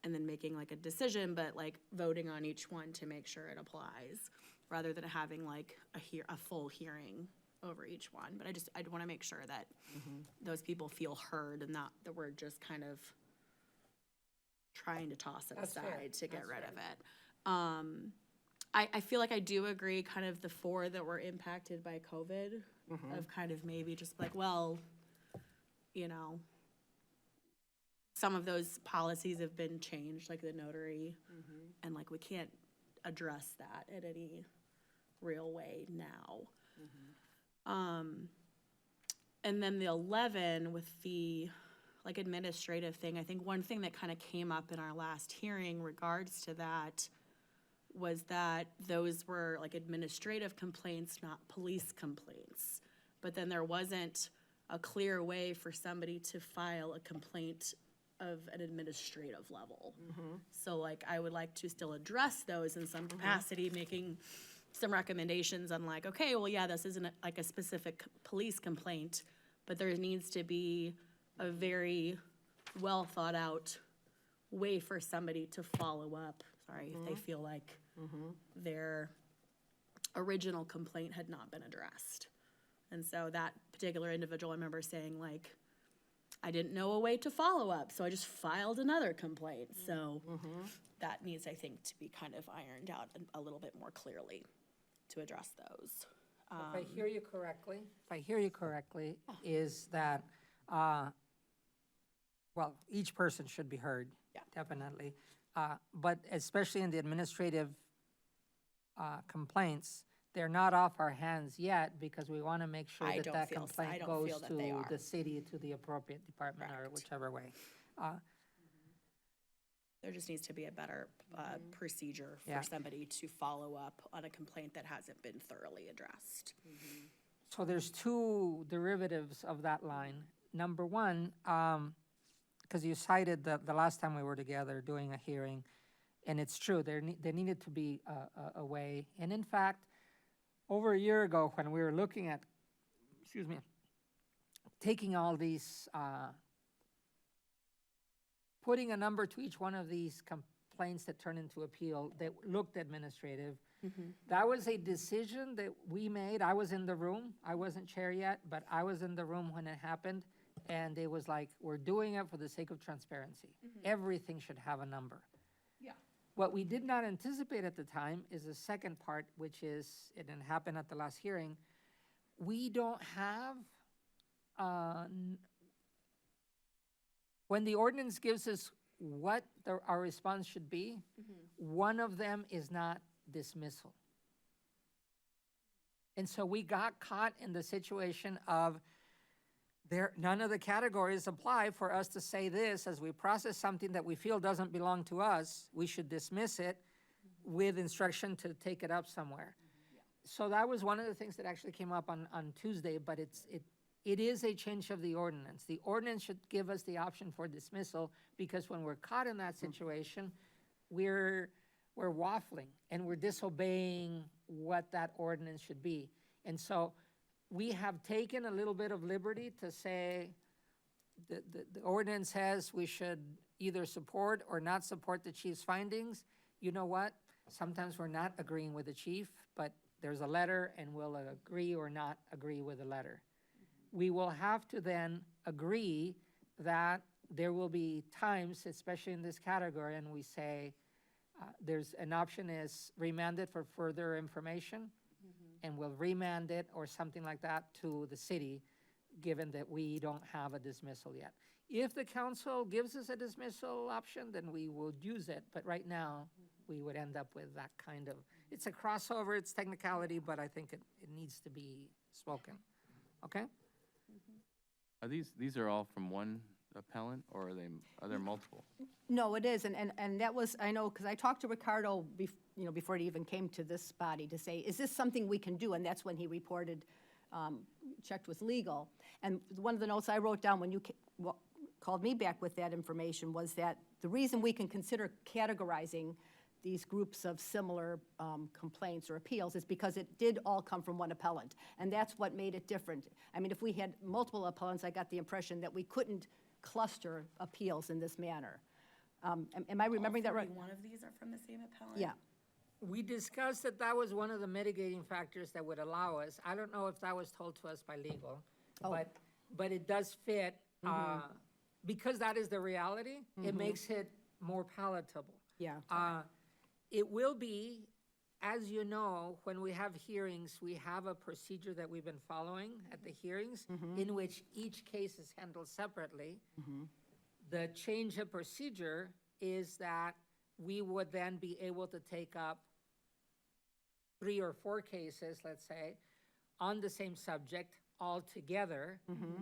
and then making like a decision, but like voting on each one to make sure it applies, rather than having like a full hearing over each one. But I want to make sure that those people feel heard and not that we're just kind of trying to toss it That's fair. aside to get That's rid fair. of it. I feel like I do agree kind of the 4 that were impacted by COVID of kind of maybe just like, well, some of those policies have been changed, like the notary, and like we can't address that in any real way now. And then the 11 with the like administrative thing, I think one thing that kind of came up in our last hearing regards to that was that those were like administrative complaints, not police complaints. But then there wasn't a clear way for somebody to file a complaint of an administrative level. So like, I would like to still address those in some capacity, making some recommendations on like, okay, well, yeah, this isn't like a specific police complaint, but there needs to be a very well thought out way for somebody to follow up, if they feel like their original complaint had not been addressed. And so that particular individual, I remember saying like, I didn't know a way to follow up, so I just filed another complaint. So that needs, I think, to be kind of ironed out a little bit more clearly to address those. If I hear you correctly, is that, well, each person should be heard. Yeah. Definitely. But especially in the administrative complaints, they're not off our hands yet because we want to make sure I that don't that feel- I complaint don't goes feel that they to are. the city, to the appropriate department, or Correct. whichever way. There just needs to be a better procedure Yeah. for somebody to follow up on a complaint that hasn't been thoroughly addressed. So there's two derivatives of that line. Number one, because you cited the last time we were together doing a hearing, and it's true, there needed to be a way. And in fact, over a year ago, when we were looking at, taking all these, putting a number to each one of these complaints that turn into appeal that looked administrative, that was a decision that we made. I was in the room. I wasn't chair yet, but I was in the room when it happened. And it was like, we're doing it for the sake of transparency. Everything should have a number. Yeah. What we did not anticipate at the time is the second part, which is, it didn't happen at the last hearing. We don't have, when the ordinance gives us what our response should be, one of them is not dismissal. And so we got caught in the situation of none of the categories apply for us to say this, as we process something that we feel doesn't belong to us, we should dismiss it with instruction to take it up somewhere. So that was one of the things that actually came up on Tuesday, but it is a change of the ordinance. The ordinance should give us the option for dismissal, because when we're caught in that situation, we're waffling and we're disobeying what that ordinance should be. And so we have taken a little bit of liberty to say the ordinance says we should either support or not support the chief's findings. You know what? Sometimes we're not agreeing with the chief, but there's a letter and we'll agree or not agree with the letter. We will have to then agree that there will be times, especially in this category, and we say there's an option is remand it for further information, and we'll remand it or something like that to the city, given that we don't have a dismissal yet. If the council gives us a dismissal option, then we will use it, but right now, we would end up with that kind of, it's a crossover, it's technicality, but I think it needs to be spoken, okay? Are these are all from one appellant, or are there multiple? No, it is, and that was, I know, because I talked to Ricardo, before he even came to this body to say, is this something we can do? And that's when he reported, checked with legal. And one of the notes I wrote down when you called me back with that information was that the reason we can consider categorizing these groups of similar complaints or appeals is because it did all come from one appellant. And that's what made it different. I mean, if we had multiple appellants, I got the impression that we couldn't cluster appeals in this manner. Am I remembering that right? One of these are from the same appellant? Yeah. We discussed that that was one of the mitigating factors that would allow us. I don't know if that was told to us by legal, but it does fit, because that is the reality, it makes it more palatable. Yeah. It will be, as you know, when we have hearings, we have a procedure that we've been following at the hearings, in which each case is handled separately. The change of procedure is that we would then be able to take up 3 or 4 cases, let's say, on the same subject, all together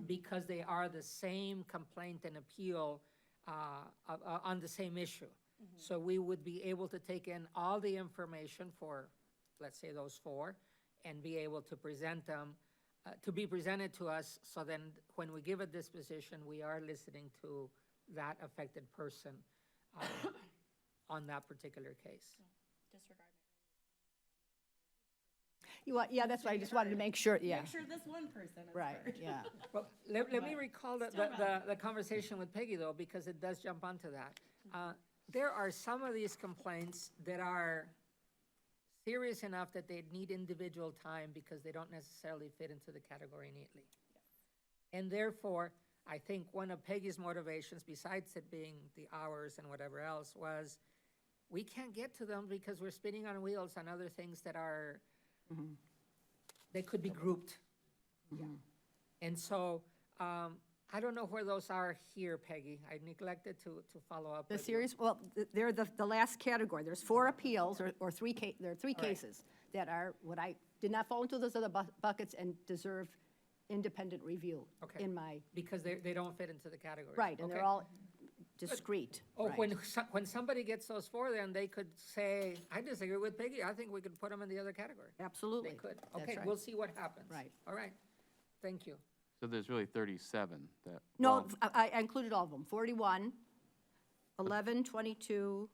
because they are the same complaint and appeal on the same issue. So we would be able to take in all the information for, let's say, those 4, and be able to present them, to be presented to us, so then when we give a disposition, we are listening to that affected person on that particular case. Disregard. Yeah, that's why I just wanted to make sure, yeah, Make sure this one person is right, heard. yeah. Well, let me recall the conversation with Peggy, though, because it does jump onto that. There are some of these complaints that are serious enough that they need individual time because they don't necessarily fit into the category neatly. And therefore, I think one of Peggy's motivations, besides it being the hours and whatever else, was we can't get to them because we're spinning on wheels on other things that are, they could be grouped. And so, I don't know where those are here, Peggy. I neglected to follow up The with you. series, well, they're the last category. There's 4 appeals, or 3 there are 3 All right. cases that are what I did not fall into those other buckets and deserve independent review Okay. in my, Because they don't fit into the category. right, and they're Okay. all discrete. Oh, right. when somebody gets those 4, then they could say, I disagree with Peggy, I think we could put them in the other category. Absolutely. They could. That's Okay, right. we'll see what happens. Right. All right, thank you. So there's really 37 that. No, well, I included all of them, 41, 11, 22,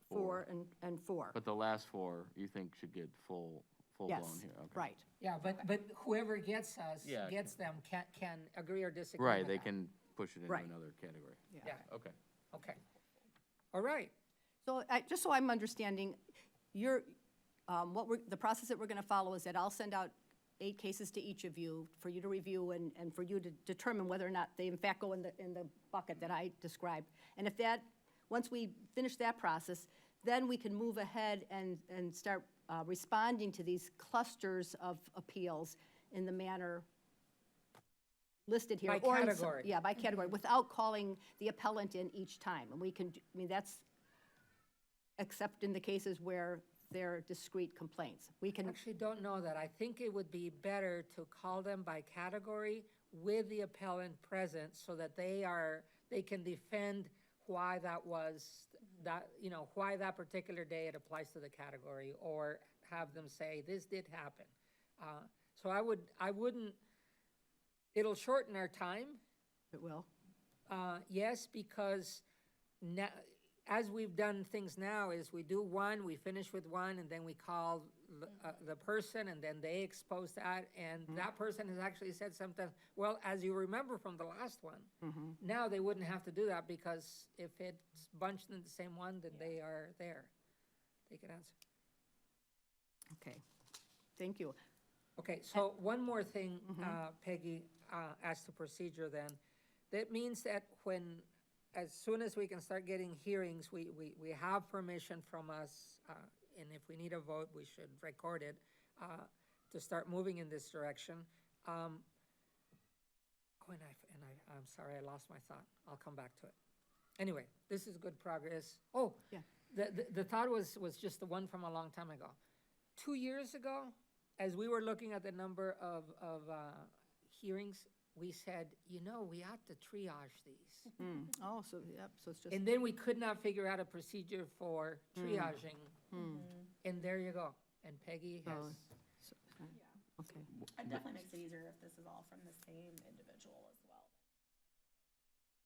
4, and 4. But the last 4, you think should get full-blown Yes, here? Okay. right. Yeah, but whoever gets us, Yeah. gets them, can agree or disagree Right, with they that. can push it into Right. another category. Yeah, Okay. okay. All right, So, just so I'm understanding, your, the process that we're gonna follow is that I'll send out 8 cases to each of you for you to review and for you to determine whether or not they in fact go in the bucket that I described. And if that, once we finish that process, then we can move ahead and start responding to these clusters of appeals in the manner listed here. By or in some- category. Yeah, by category, without calling the appellant in each time. And we can, I mean, that's, except in the cases where they're discrete complaints. We can, actually don't know that. I think it would be better to call them by category with the appellant present so that they can defend why that was, why that particular day it applies to the category, or have them say, this did happen. So I wouldn't, it'll shorten our time, it will. yes, because now, as we've done things now, is we do one, we finish with one, and then we call the person, and then they expose that, and that person has actually said something, well, as you remember from the last one, now they wouldn't have to do that, because if it's bunched in the same one, then they are there. They can answer. Okay, thank you. Okay, so one more thing, Peggy, as to procedure then. That means that as soon as we can start getting hearings, we have permission from us, and if we need a vote, we should record it, to start moving in this direction. I'm sorry, I lost my thought. I'll come back to it. Anyway, this is good progress. Oh, Yeah. the thought was just the one from a long time ago. 2 years ago, as we were looking at the number of hearings, we said, we ought to triage these. Oh, so, yep, so it's just, And then we could not figure out a procedure for triaging. And there you go. And Peggy Oh. has, okay. It definitely makes it easier if this is all from the same individual as well.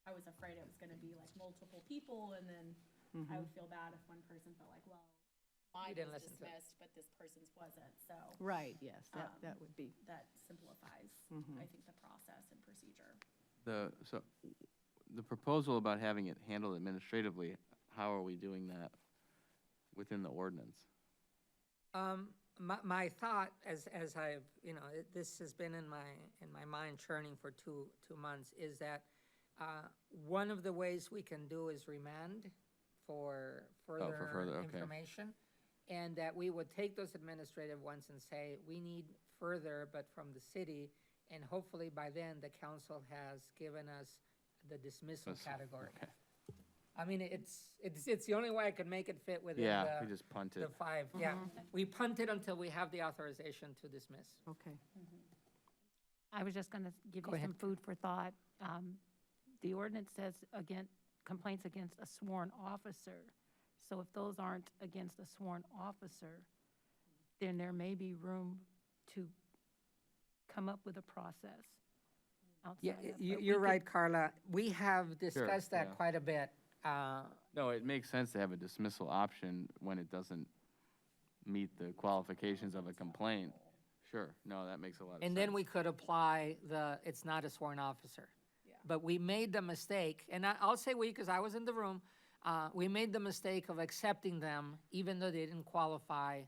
I was afraid it was gonna be like multiple people, and then I would feel bad if one person felt like, well, mine didn't was listen to it. dismissed, but this person's wasn't, so Right, yes, that would be, that simplifies, I think, the process and procedure. So the proposal about having it handled administratively, how are we doing that within the ordinance? my thought, as I've, this has been in my mind churning for two months, is that one of the ways we can do is remand for further further, okay. information. And that we would take those administrative ones and say, we need further, but from the city, and hopefully by then, the council has given us the dismissal category. Okay. I mean, it's the only way I could make it fit within Yeah, we just punt the it. 5, yeah. We punt it until we have the authorization to dismiss. okay. I was just going to give Go you ahead. some food for thought. The ordinance says complaints against a sworn officer. So if those aren't against a sworn officer, then there may be room to come up with a process Yeah, outside of. you, but we you're could- right, Carla. We have discussed that yeah. quite a bit. No, it makes sense to have a dismissal option when it doesn't meet the qualifications of a complaint. Sure, no, that makes a lot of sense. And then we could apply it's not a sworn officer. But we made the mistake, and I'll say we, because I was in the room, we made the mistake of accepting them even though they didn't qualify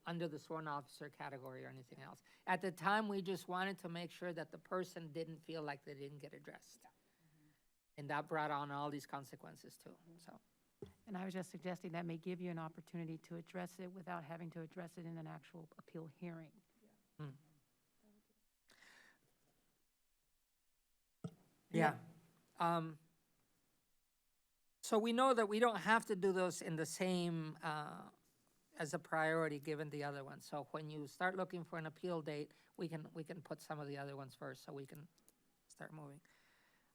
under the sworn officer category or anything else. At the time, we just wanted to make sure that the person didn't feel like they didn't get addressed. And that brought on all these consequences too, so. And I was just suggesting that may give you an opportunity to address it without having to address it in an actual appeal hearing. Yeah. So we know that we don't have to do those in the same, as a priority, given the other ones. So when you start looking for an appeal date, we can put some of the other ones first, so we can start moving.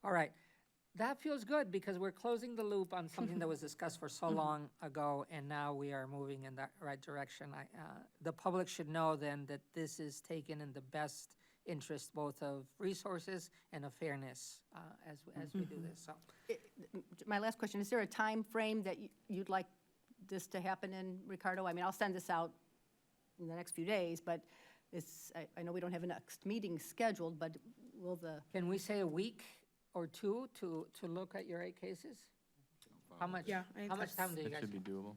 All right, that feels good, because we're closing the loop on something that was discussed for so long ago, and now we are moving in that right direction. The public should know then that this is taken in the best interest both of resources and of fairness, as we do this, so. My last question, is there a time frame that you'd like this to happen in, Ricardo? I mean, I'll send this out in the next few days, but I know we don't have a next meeting scheduled, but will Can we say a week or two to look at your 8 cases? How much, Yeah, I think how much time do you That guys? should be doable.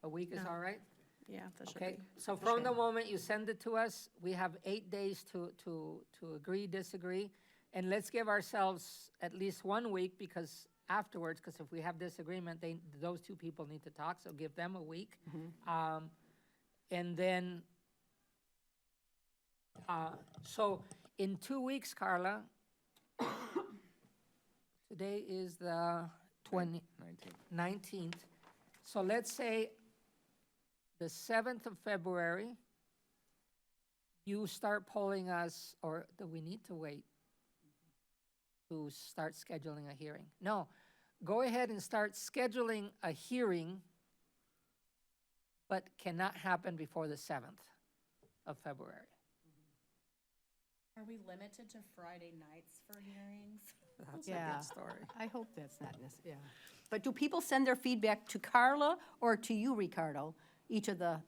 A week is all right? Yeah, that should Okay, be. so from the moment you send it to us, we have 8 days to agree, disagree. And let's give ourselves at least 1 week, because afterwards, because if we have disagreement, those 2 people need to talk, so give them a week. And then, so in 2 weeks, Carla, today is the 19. 19th. So let's say the 7th of February, you start polling us, or do we need to wait to start scheduling a hearing? No, go ahead and start scheduling a hearing, but cannot happen before the 7th of February. Are we limited to Friday nights for hearings? That's a Yeah. good story. I hope that's not necessary, yeah. But do people send their feedback to Carla or to you, Ricardo, each of the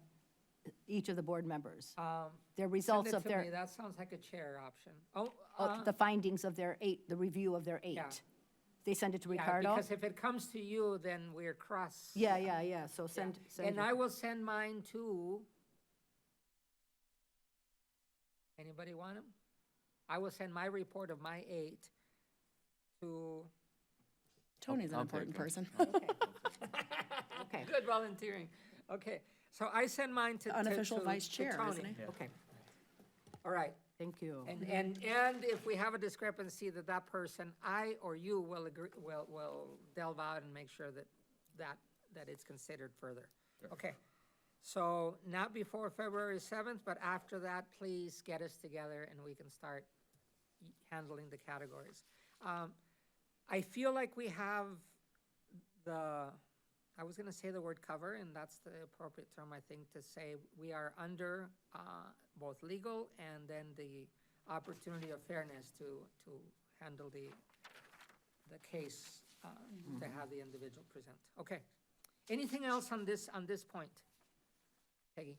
board members? Their Send results it of to me, their, that sounds like a chair option. the findings of their 8, the review of their 8? Yeah. They send it to Yeah, Ricardo? because if it comes to you, then we're cross. Yeah, so Yeah. send. And your- I will send mine to, anybody want them? I will send my report of my 8 to, Tony's an I'll take important it. person. Okay, good volunteering. Okay, so I send mine to Unofficial to- vice to chair, Tony. isn't he? okay, All right, thank you. and if we have a discrepancy that person, I or you will agree, will delve out and make sure that it's considered further. Okay, so not before February 7th, but after that, please get us together and we can start handling the categories. I feel like we have I was gonna say the word cover, and that's the appropriate term, I think, to say we are under both legal and then the opportunity of fairness to handle the case, to have the individual present. Okay. Anything else on this point? Peggy,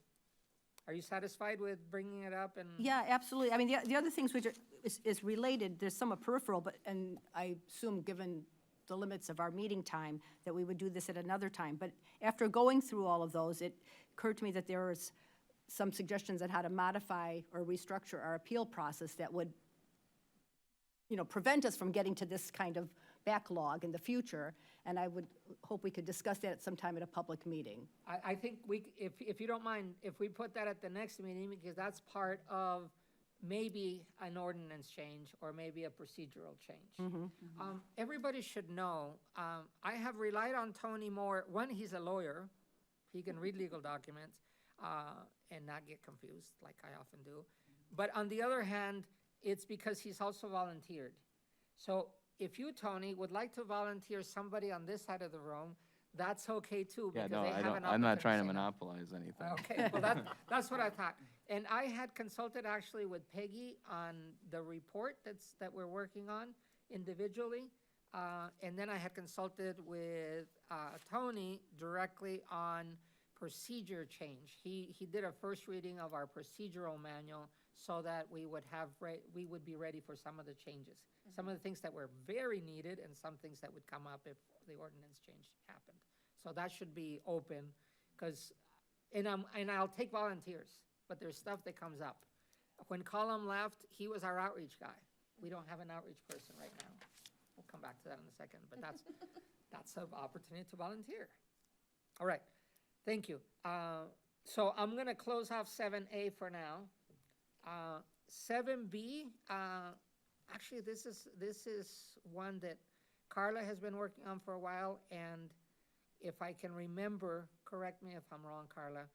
are you satisfied with bringing it up and? Yeah, absolutely. I mean, the other things which is related, there's some peripheral, but, and I assume, given the limits of our meeting time, that we would do this at another time. But after going through all of those, it occurred to me that there was some suggestions on how to modify or restructure our appeal process that would, prevent us from getting to this kind of backlog in the future. And I would hope we could discuss that at some time at a public meeting. I think if you don't mind, if we put that at the next meeting, because that's part of maybe an ordinance change or maybe a procedural change. Everybody should know, I have relied on Tony more. One, he's a lawyer. He can read legal documents and not get confused like I often do. But on the other hand, it's because he's also volunteered. So if you, Tony, would like to volunteer somebody on this side of the room, that's okay too, Yeah, because no, they I have don't, an I'm not opportunity trying to say no. monopolize anything. Okay, well, that's what I thought. And I had consulted actually with Peggy on the report that we're working on individually. And then I had consulted with Tony directly on procedure change. He did a first reading of our procedural manual so that we would we would be ready for some of the changes. Some of the things that were very needed and some things that would come up if the ordinance change happened. So that should be open, because, and I'll take volunteers, but there's stuff that comes up. When Colum left, he was our outreach guy. We don't have an outreach person right now. We'll come back to that in a second, but that's an opportunity to volunteer. All right, thank you. So I'm gonna close off 7A for now. 7B, actually, this is one that Carla has been working on for a while, and if I can remember, correct me if I'm wrong, Carla,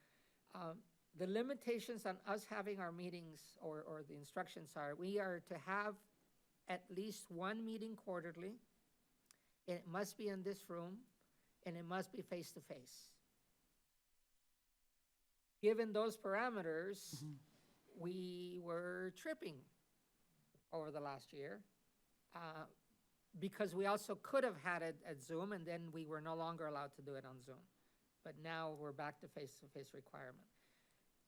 the limitations on us having our meetings, or the instructions are, we are to have at least one meeting quarterly, and it must be in this room, and it must be face-to-face. Given those parameters, we were tripping over the last year, because we also could have had it at Zoom, and then we were no longer allowed to do it on Zoom. But now we're back to face-to-face requirement.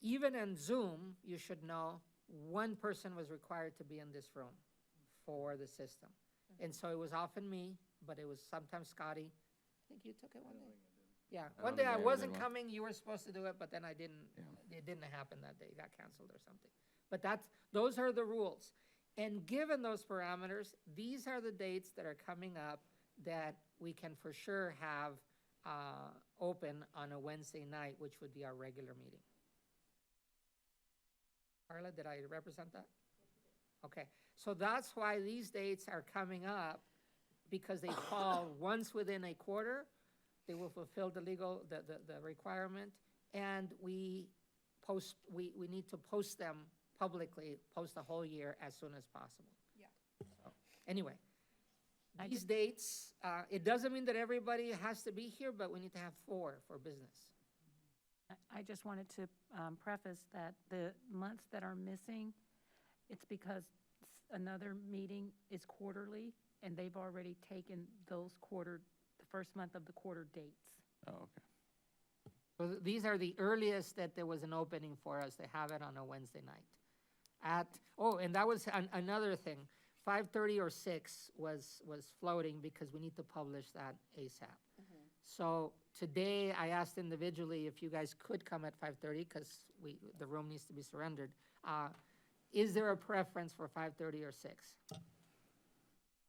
Even in Zoom, you should know, one person was required to be in this room for the system. And so it was often me, but it was sometimes Scotty. I think you took it one day. Yeah, I one don't day think I I ever wasn't did one. coming, you were supposed to do it, but then I didn't, it didn't happen that day, it got canceled or something. But those are the rules. And given those parameters, these are the dates that are coming up that we can for sure have open on a Wednesday night, which would be our regular meeting. Carla, did I represent that? Okay, so that's why these dates are coming up, because they fall once within a quarter. They will fulfill the requirement, and we need to post them publicly, post the whole year as soon as possible. Yeah. So, anyway, these dates, it doesn't mean that everybody has to be here, but we need to have 4 for business. I just wanted to preface that the months that are missing, it's because another meeting is quarterly, and they've already taken the first month of the quarter dates. Oh, okay. So these are the earliest that there was an opening for us to have it on a Wednesday night. And that was another thing, 5:30 or 6 was floating because we need to publish that ASAP. So today I asked individually if you guys could come at 5:30, because the room needs to be surrendered. Is there a preference for 5:30 or 6?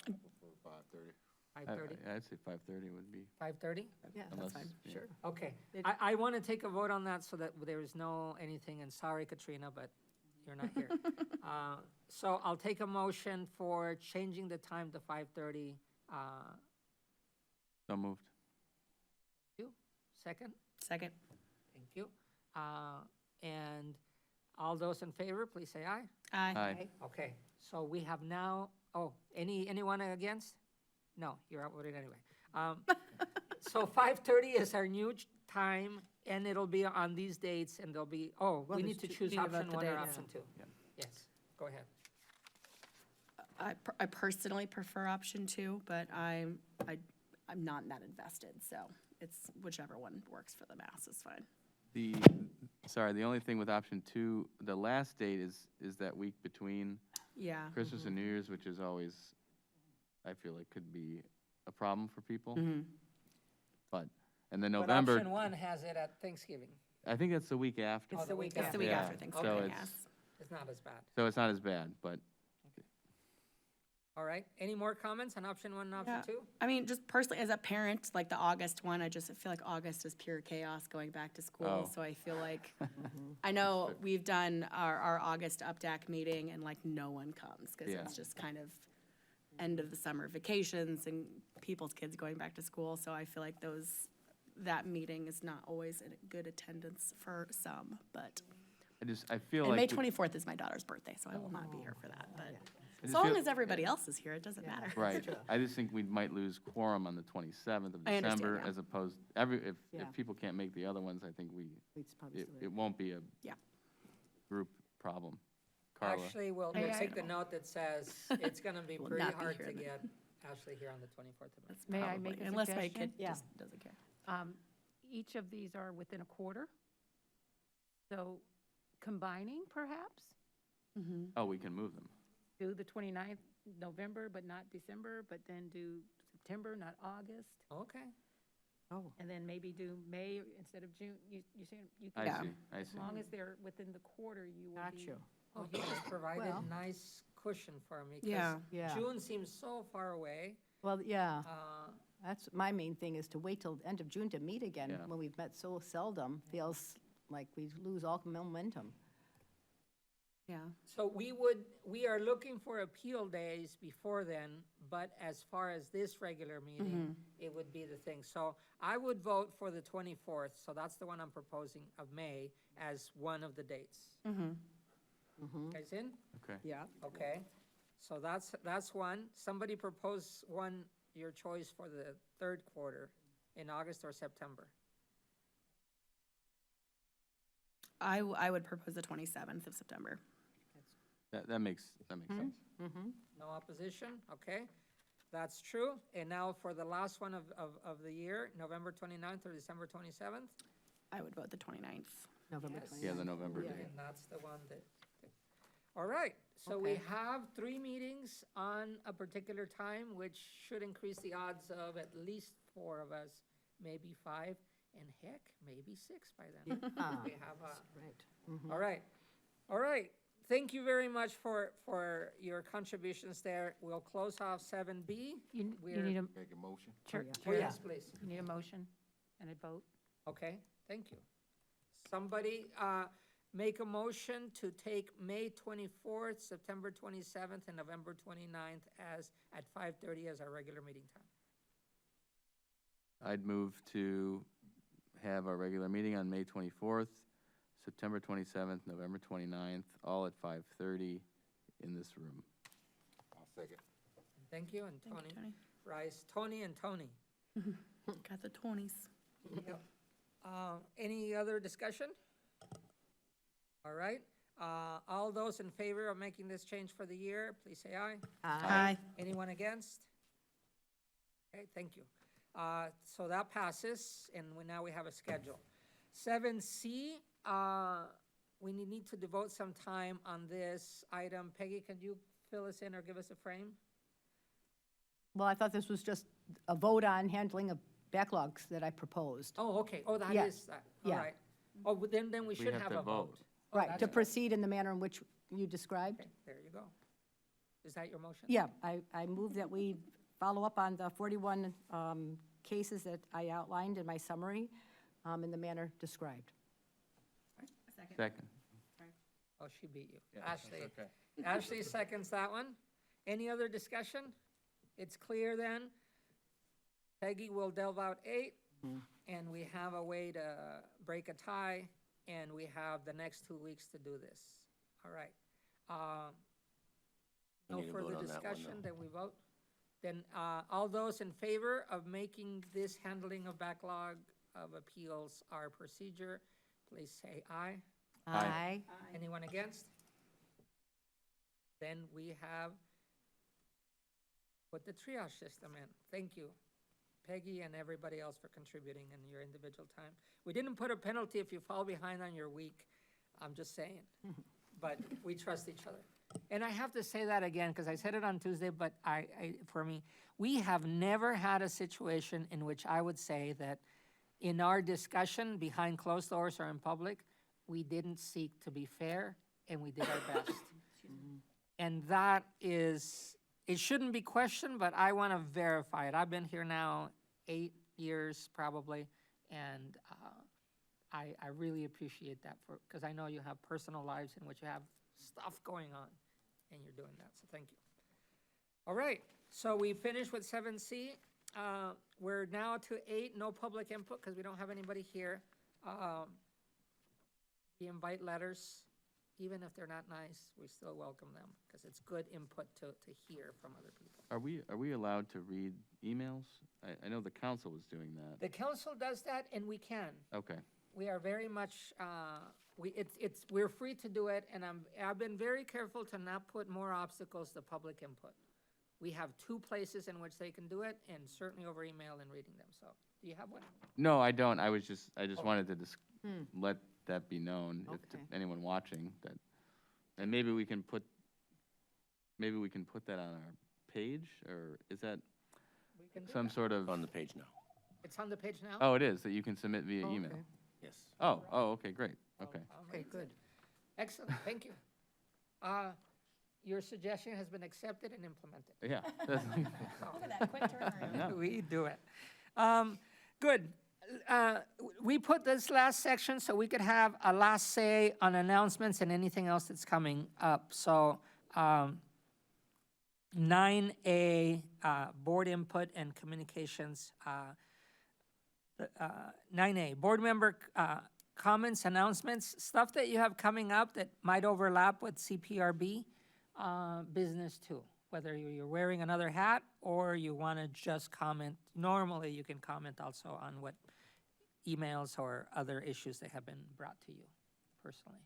5:30. 5:30? I'd say 5:30 would be, 5:30? Yeah, Unless- that's fine, yeah. sure. Okay, It- I want to take a vote on that so that there is no anything, and sorry, Katrina, but you're not here. So I'll take a motion for changing the time to 5:30. so moved. You, second? Second. Thank you. And all those in favor, please say aye. Aye. Aye. Okay, so we have now, anyone against? No, you're outvoted anyway. So 5:30 is our new time, and it'll be on these dates, and there'll be, we need to choose need about option the 1 or date, yeah. option 2. Yeah. Yes, go ahead. I personally prefer option 2, but I'm not that invested, so it's whichever one works for the mass is fine. The only thing with option 2, the last date is that week between Yeah. Christmas and New Year's, which is always, I feel like could be a problem for people. But, and then But November, option 1 has it at Thanksgiving. I think it's the week after. It's the week It's the week Yeah, after so Thanksgiving, it's- yes. It's not as bad. So it's not as bad, but All right, any more comments on option 1 and option Yeah. 2? I mean, just personally, as a parent, like the August one, I just feel like August is pure chaos going back to school. Oh. So I feel like, I know we've done our August UPDAC meeting and like no one comes because Yeah. it's just kind of end of the summer vacations and people's kids going back to school. So I feel like that meeting is not always in good attendance for some, but I feel And like. May we- 24th is my daughter's birthday, so I will not be here for that, but I as just long feel- as everybody else is here, it doesn't matter. Right, I just think we might lose quorum on the 27th of I understand, December, yeah. as opposed, if Yeah. people can't make the other ones, I think It's probably still it won't be a Yeah. group problem. Carla? Actually, we'll May I- take the note that says it's gonna be Will pretty not be hard here to then. get Ashley here on the 24th of May. That's May I make probably- a Unless my suggestion? kid Yeah. just doesn't care. Each of these are within a quarter. So combining perhaps, Oh, we can move them. do the 29th November, but not December, but then do September, not August, Okay, Oh, and then maybe do May instead of June. You saying you I can, see, I as see. long as they're within the quarter, you will got be. you. oh, you just provided Well- nice cushion for me. 'cause Yeah. Yeah. June seems so far away. Well, yeah, Uh, that's, my main thing is to wait till the end of June to meet again, Yeah. when we've met so seldom, feels like we lose all momentum. Yeah. So we are looking for appeal days before then, but as far as this regular meeting, it would be the thing. So I would vote for the 24th, so that's the one I'm proposing of May as one of the dates. Guys in? Okay. Yeah. Okay, so that's one. Somebody propose one, your choice for the third quarter in August or September. I would propose the 27th of September. That makes sense. No opposition, okay? That's true. And now for the last one of the year, November 29th or December 27th? I would vote the 29th. November Yes. 29th. Yeah, the November Yeah, date. and that's the one that, all right. So we Okay. have 3 meetings on a particular time, which should increase the odds of at least 4 of us, maybe 5, and heck, maybe 6 by then. Ah, We have a, right. all right, all right. Thank you very much for your contributions there. We'll close off 7B. You We're- need a, Make a motion? Chair- yeah. Oh, Chair, yes, please. you need a motion and a vote. Okay, thank you. Somebody make a motion to take May 24th, September 27th, and November 29th at 5:30 as our regular meeting time. I'd move to have our regular meeting on May 24th, September 27th, November 29th, all at 5:30 in this room. I'll second. Thank you, and Thank Tony, you, Tony. Rice, Tony and Tony. Got the 20s. Any other discussion? All right, all those in favor of making this change for the year, please say aye. Aye. Anyone against? Okay, thank you. So that passes, and now we have a schedule. 7C, we need to devote some time on this item. Peggy, can you fill us in or give us a frame? Well, I thought this was just a vote on handling of backlogs that I proposed. Oh, okay, oh, that Yeah. is that, all Yeah. right. Oh, but then we should have have to a vote. vote. Oh, Right, that's to right. proceed in the manner in which you described. Okay, there you go. Is that your motion? Yeah, I move that we follow up on the 41 cases that I outlined in my summary in the manner described. Second. Oh, she beat you. Ashley. Ashley seconds that one. Any other discussion? It's clear then. Peggy will delve out 8, and we have a way to break a tie, and we have the next 2 weeks to do this. All right. We No need to vote further on that one, discussion, though. then we vote. Then, all those in favor of making this handling of backlog of appeals our procedure, please say aye. Aye. Anyone against? Then we have put the triage system in. Thank you, Peggy and everybody else for contributing in your individual time. We didn't put a penalty if you fall behind on your week, I'm just saying. But we trust each other. And I have to say that again, because I said it on Tuesday, but for me, we have never had a situation in which I would say that in our discussion behind closed doors or in public, we didn't seek to be fair, and we did our best. And that is, it shouldn't be questioned, but I want to verify it. I've been here now 8 years probably, and I really appreciate that because I know you have personal lives in which you have stuff going on, and you're doing that, so thank you. All right, so we finished with 7C. We're now to 8, no public input because we don't have anybody here. The invite letters, even if they're not nice, we still welcome them, because it's good input to hear from other people. Are we allowed to read emails? I know the council was doing that. The council does that, and we can. Okay, We are very much, we're free to do it, and I've been very careful to not put more obstacles to public input. We have 2 places in which they can do it, and certainly over email and reading them, so. Do you have one? no, I don't, I just wanted to let that be known to Okay. anyone watching, that, and maybe we can put that on our page, or is that We can do some that. sort of, On the page now. It's on the page now? oh, it is, that you can submit via Oh, email? okay. Yes. Oh, okay, great, okay. Okay, good. Excellent, thank you. Your suggestion has been accepted and implemented. Yeah, that's- Look at that, quick turnaround. Yeah. We do it. Good. We put this last section so we could have a last say on announcements and anything else that's coming up. So 9A, board input and communications. 9A, board member comments, announcements, stuff that you have coming up that might overlap with CPRB business too. Whether you're wearing another hat or you want to just comment, normally you can comment also on what emails or other issues that have been brought to you personally.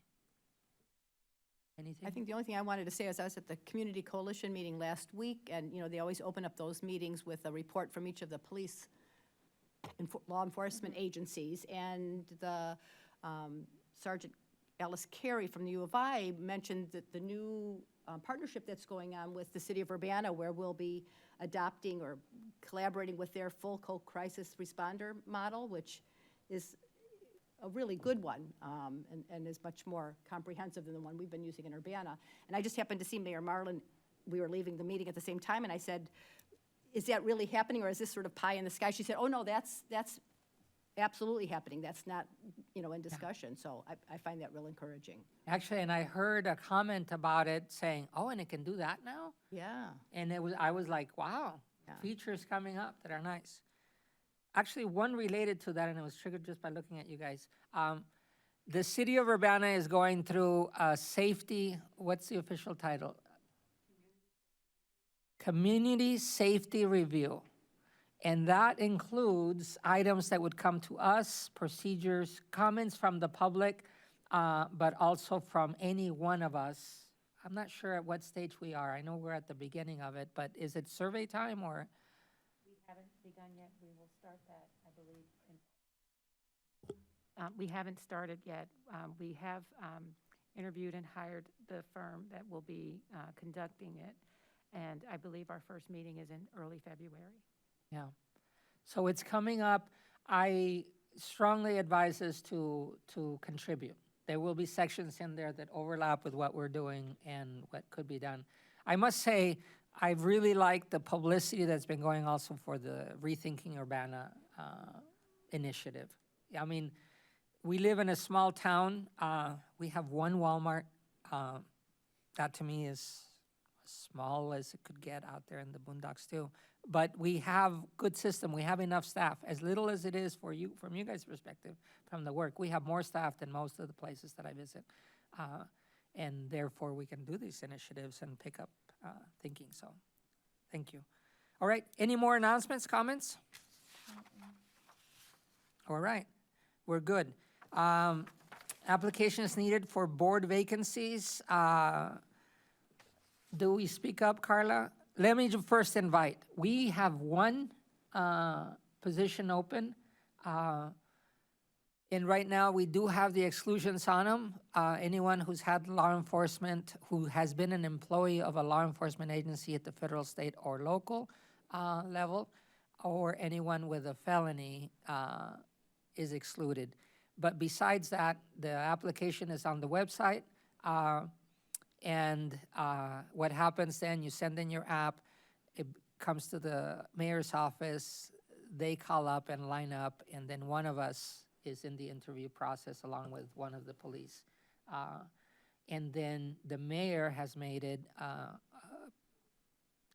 Anything? I think the only thing I wanted to say is I was at the Community Coalition meeting last week, and, they always open up those meetings with a report from each of the police law enforcement agencies, and the Sergeant Alice Carey from the U of I mentioned that the new partnership that's going on with the city of Urbana, where we'll be adopting or collaborating with their full crisis responder model, which is a really good one, and is much more comprehensive than the one we've been using in Urbana. And I just happened to see Mayor Marlin, we were leaving the meeting at the same time, and I said, is that really happening, or is this sort of pie in the sky? She said, oh, no, that's absolutely happening. That's not, in discussion. So I find that real encouraging. Actually, and I heard a comment about it saying, oh, and it can do that now? Yeah. And I was like, wow, Yeah. features coming up that are nice. Actually, one related to that, and it was triggered just by looking at you guys. The city of Urbana is going through a safety, what's the official title? Community Safety Review. And that includes items that would come to us, procedures, comments from the public, but also from any one of us. I'm not sure at what stage we are. I know we're at the beginning of it, but is it survey time or? We haven't begun yet. We will start that, I believe. We haven't started yet. We have interviewed and hired the firm that will be conducting it. And I believe our first meeting is in early February. Yeah. So it's coming up. I strongly advise us to contribute. There will be sections in there that overlap with what we're doing and what could be done. I must say, I really like the publicity that's been going also for the Rethinking Urbana initiative. I mean, we live in a small town. We have one Walmart. That to me is as small as it could get out there in the boondocks too. But we have good system. We have enough staff. As little as it is for you, from you guys' perspective, from the work, we have more staff than most of the places that I visit. And therefore, we can do these initiatives and pick up thinking. So, thank you. All right, any more announcements, comments? All right, we're good. Applications needed for board vacancies. Do we speak up, Carla? Let me first invite. We have one position open. And right now, we do have the exclusions on them. Anyone who's had law enforcement, who has been an employee of a law enforcement agency at the federal, state, or local level, or anyone with a felony is excluded. But besides that, the application is on the website. And what happens then, you send in your app, it comes to the mayor's office, they call up and line up, and then one of us is in the interview process along with one of the police. And then the mayor has made it a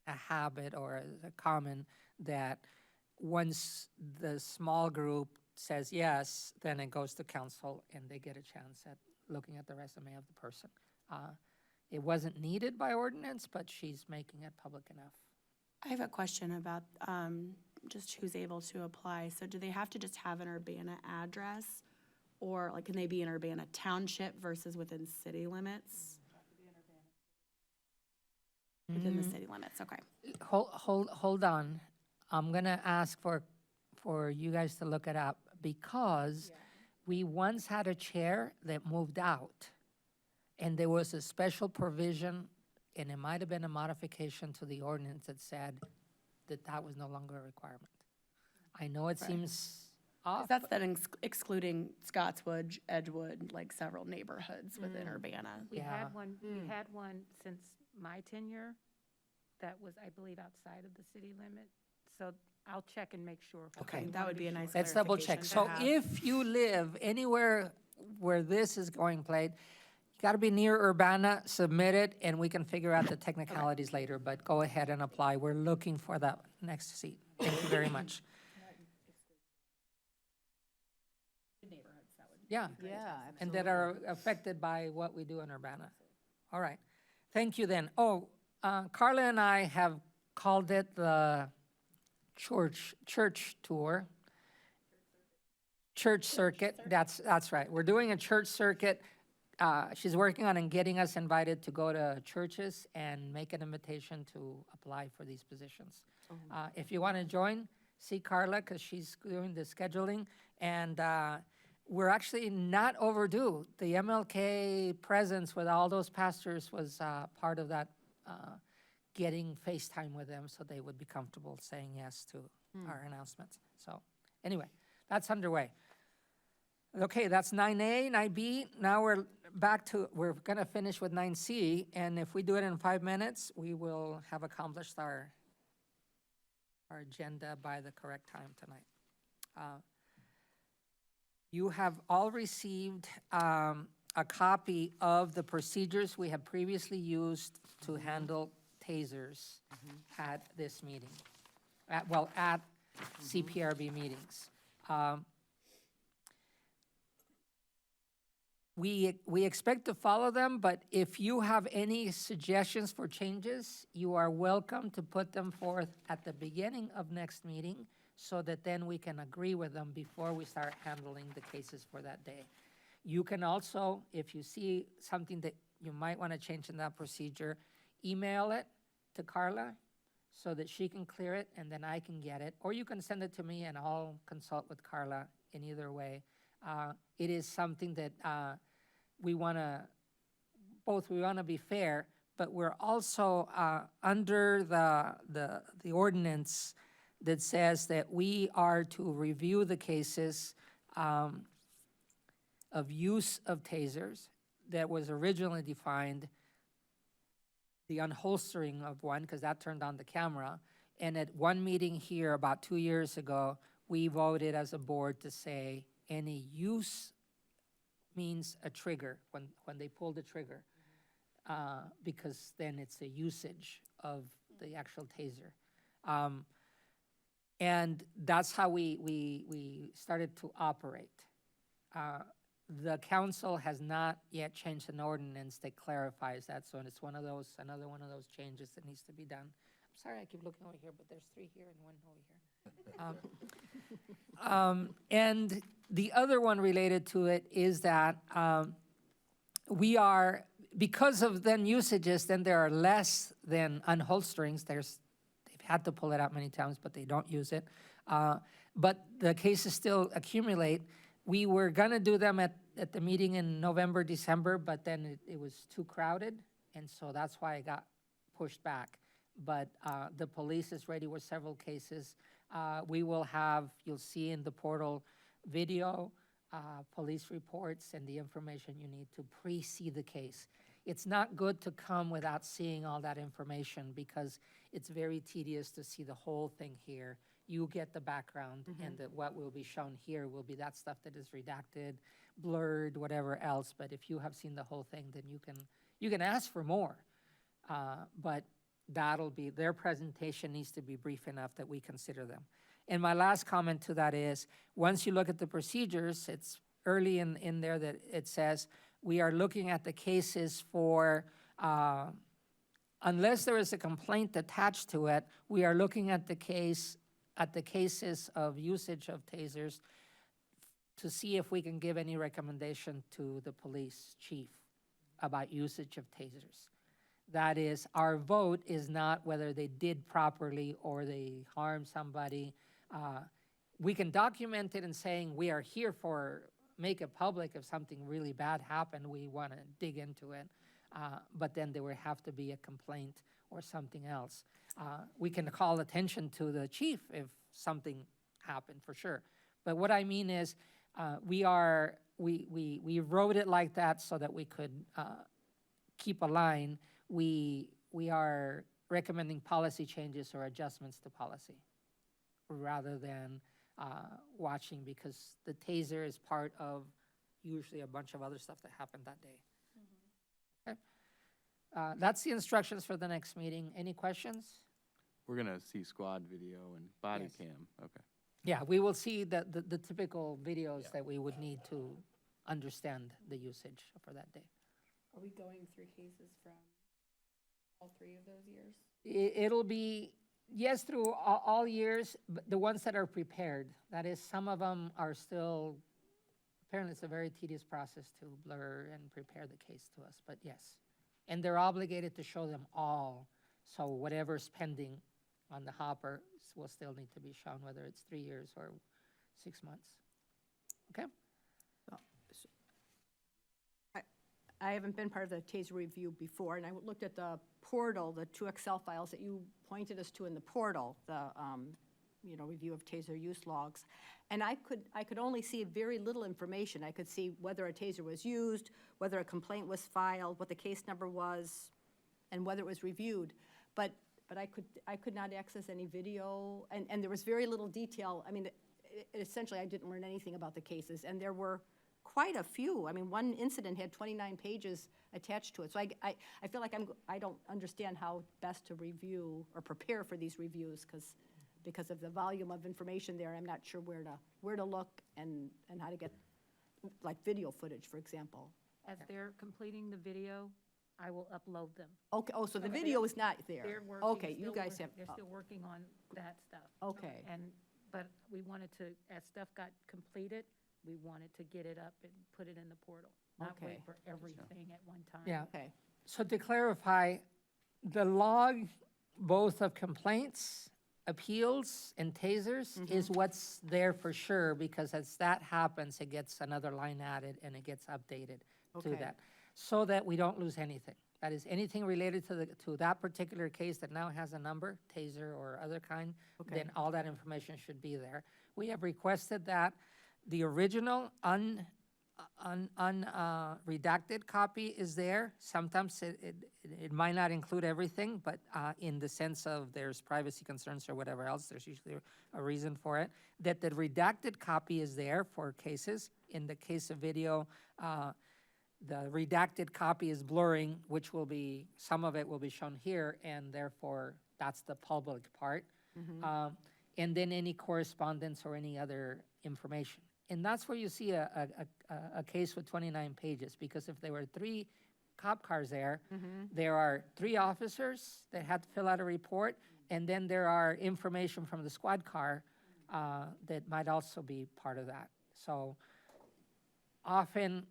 habit or a common that once the small group says yes, then it goes to council and they get a chance at looking at the resume of the person. It wasn't needed by ordinance, but she's making it public enough. I have a question about, just who's able to apply. So do they have to just have an Urbana address? Or like, can they be in Urbana Township versus within city limits? Within the city limits, okay. Hold on. I'm gonna ask for you guys to look it up, because we once had a chair that moved out, and there was a special provision, and it might have been a modification to the ordinance that said that that was no longer a requirement. I know it seems off. That's then excluding Scottswood, Edgewood, like several neighborhoods within Urbana. We Yeah. had one since my tenure that was, I believe, outside of the city limit. So I'll check and make sure. Okay. That would be a nice Let's double check. So clarification to have. if you live anywhere where this is going played, you gotta be near Urbana, submit it, and we can figure out the technicalities later, but go ahead and apply. We're looking for that next seat. Thank you very much. Yeah, Yeah, and that are affected by what we do in Urbana. All right, thank you then. Oh, Carla and I have called it the church tour. Church circuit, that's right. We're doing a church circuit. She's working on and getting us invited to go to churches and make an invitation to apply for these positions. If you want to join, see Carla, because she's doing the scheduling. And we're actually not overdue. The MLK presence with all those pastors was part of that, getting FaceTime with them so they would be comfortable saying yes to our announcements. So anyway, that's underway. Okay, that's 9A, 9B. Now we're going to finish with 9C, and if we do it in 5 minutes, we will have accomplished our agenda by the correct time tonight. You have all received a copy of the procedures we have previously used to handle tasers at this meeting, at CPRB meetings. We expect to follow them, but if you have any suggestions for changes, you are welcome to put them forth at the beginning of next meeting, so that then we can agree with them before we start handling the cases for that day. You can also, if you see something that you might want to change in that procedure, email it to Carla so that she can clear it and then I can get it. Or you can send it to me and I'll consult with Carla in either way. It is something that we want to be fair, but we're also under the ordinance that says that we are to review the cases of use of tasers that was originally defined, the unholstering of one, because that turned on the camera. And at one meeting here about 2 years ago, we voted as a board to say any use means a trigger, when they pull the trigger, because then it's a usage of the actual taser. And that's how we started to operate. The council has not yet changed an ordinance that clarifies that, so it's another one of those changes that needs to be done. I'm sorry, I keep looking over here, but there's 3 here and 1 over here. And the other one related to it is that we are, because of then usages, then there are less than unholsterings. They've had to pull it out many times, but they don't use it. But the cases still accumulate. We were gonna do them at the meeting in November, December, but then it was too crowded, and so that's why it got pushed back. But the police is ready with several cases. We will have, you'll see in the portal, video, police reports, and the information you need to pre-see the case. It's not good to come without seeing all that information, because it's very tedious to see the whole thing here. You get the background, and what will be shown here will be that stuff that is redacted, blurred, whatever else. But if you have seen the whole thing, then you can ask for more. But that'll be, their presentation needs to be brief enough that we consider them. And my last comment to that is, once you look at the procedures, it's early in there that it says, We are looking at the cases for, unless there is a complaint attached to it, we are looking at the cases of usage of tasers to see if we can give any recommendation to the police chief about usage of tasers. That is, our vote is not whether they did properly or they harmed somebody. We can document it in saying we are here for, make it public if something really bad happened, we want to dig into it. But then there would have to be a complaint or something else. We can call attention to the chief if something happened, for sure. But what I mean is, we wrote it like that so that we could keep a line. We are recommending policy changes or adjustments to policy rather than watching, because the taser is part of usually a bunch of other stuff that happened that day. Okay. That's the instructions for the next meeting. Any questions? We're gonna see squad video and body Yes. cam, okay. Yeah, we will see the typical videos that we would need to understand the usage for that day. Are we going through cases from all 3 of those years? It'll be, yes, through all years, but the ones that are prepared. That is, some of them are still, apparently it's a very tedious process to blur and prepare the case to us, but yes. And they're obligated to show them all, so whatever's pending on the hopper will still need to be shown, whether it's 3 years or 6 months. Okay? I haven't been part of the TASER review before, and I looked at the portal, the 2 Excel files that you pointed us to in the portal, the, review of TASER use logs. And I could only see very little information. I could see whether a TASER was used, whether a complaint was filed, what the case number was, and whether it was reviewed. But I could not access any video, and there was very little detail. I mean, essentially, I didn't learn anything about the cases, and there were quite a few. I mean, one incident had 29 pages attached to it. So I feel like I don't understand how best to review or prepare for these reviews, because of the volume of information there. I'm not sure where to look and how to get, like, video footage, for example. As they're completing the video, I will upload them. Okay, oh, so the video is not there? They're working. Okay, you still guys working- have, They're still working on that stuff. okay, But we wanted to, as stuff got completed, we wanted to get it up and put it in the portal, not Okay. wait for everything at one time. Yeah. okay. So to clarify, the log, both of complaints, appeals, and tasers, is what's there for sure, because as that happens, it gets another line added and it gets updated to Okay. that, so that we don't lose anything. That is, anything related to that particular case that now has a number, taser or other kind, Okay. then all that information should be there. We have requested that the original redacted copy is there. Sometimes it might not include everything, but in the sense of there's privacy concerns or whatever else, there's usually a reason for it. That the redacted copy is there for cases. In the case of video, the redacted copy is blurring, which will be, some of it will be shown here, and therefore, that's the public part. And then any correspondence or any other information. And that's where you see a case with 29 pages, because if there were 3 cop cars there, there are 3 officers that had to fill out a report, and then there are information from the squad car that might also be part of that. So often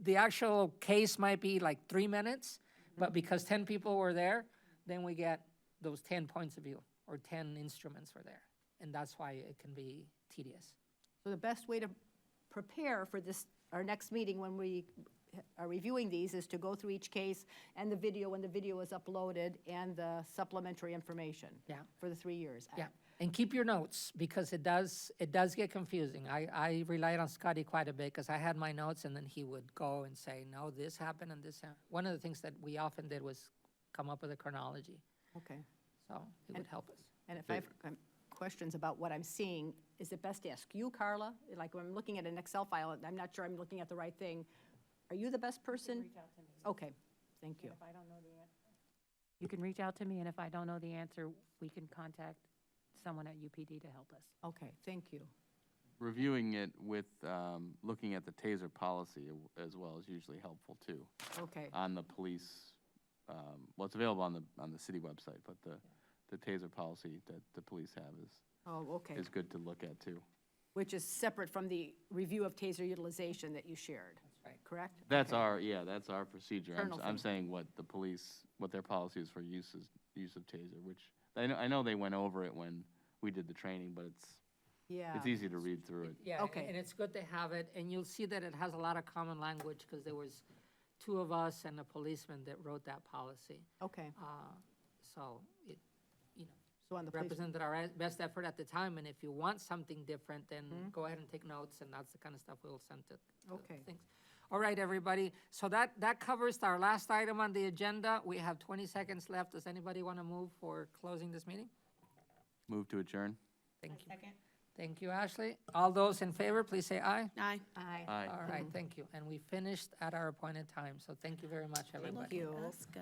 the actual case might be like 3 minutes, but because 10 people were there, then we get those 10 points of view, or 10 instruments were there. And that's why it can be tedious. So the best way to prepare for this, our next meeting when we are reviewing these, is to go through each case and the video when the video is uploaded, and the supplementary information. Yeah. For the 3 years. Yeah, and keep your notes, because it does get confusing. I relied on Scotty quite a bit, because I had my notes, and then he would go and say, no, this happened and this happened. One of the things that we often did was come up with a chronology, Okay. so it would help us. And if I have questions about what I'm seeing, is it best to ask you, Carla? Like, when I'm looking at an Excel file, and I'm not sure I'm looking at the right thing, are you the best person? Reach out to me. Okay, thank you. If I don't know the answer. You can reach out to me, and if I don't know the answer, we can contact someone at UPD to help us. Okay, thank you. reviewing it with, looking at the TASER policy as well is usually helpful too. Okay, On the police, well, it's available on the city website, but the TASER policy that the police have oh, okay. is good to look at too. Which is separate from the review of TASER utilization that you shared, That's right. correct? That's Okay. that's our procedure. Internal I'm thing. saying what the police, what their policy is for use of TASER, which, I know they went over it when we did the training, but Yeah. it's easy to read through it. Yeah, Okay. and it's good to have it, and you'll see that it has a lot of common language, because there was two of us and a policeman that wrote that policy. Okay, So it, so on the police, represented our best effort at the time, and if you want something different, then go ahead and take notes, and that's the kind of stuff we'll send to Okay. things. All right, everybody, so that covers our last item on the agenda. We have 20 seconds left. Does anybody want to move for closing this meeting? Move to adjourn? Thank you. Thank you, Ashley. All those in favor, please say aye. Aye. aye. Aye. All right, thank you. And we finished at our appointed time, so thank you very much, everybody. Thank you. Let's go.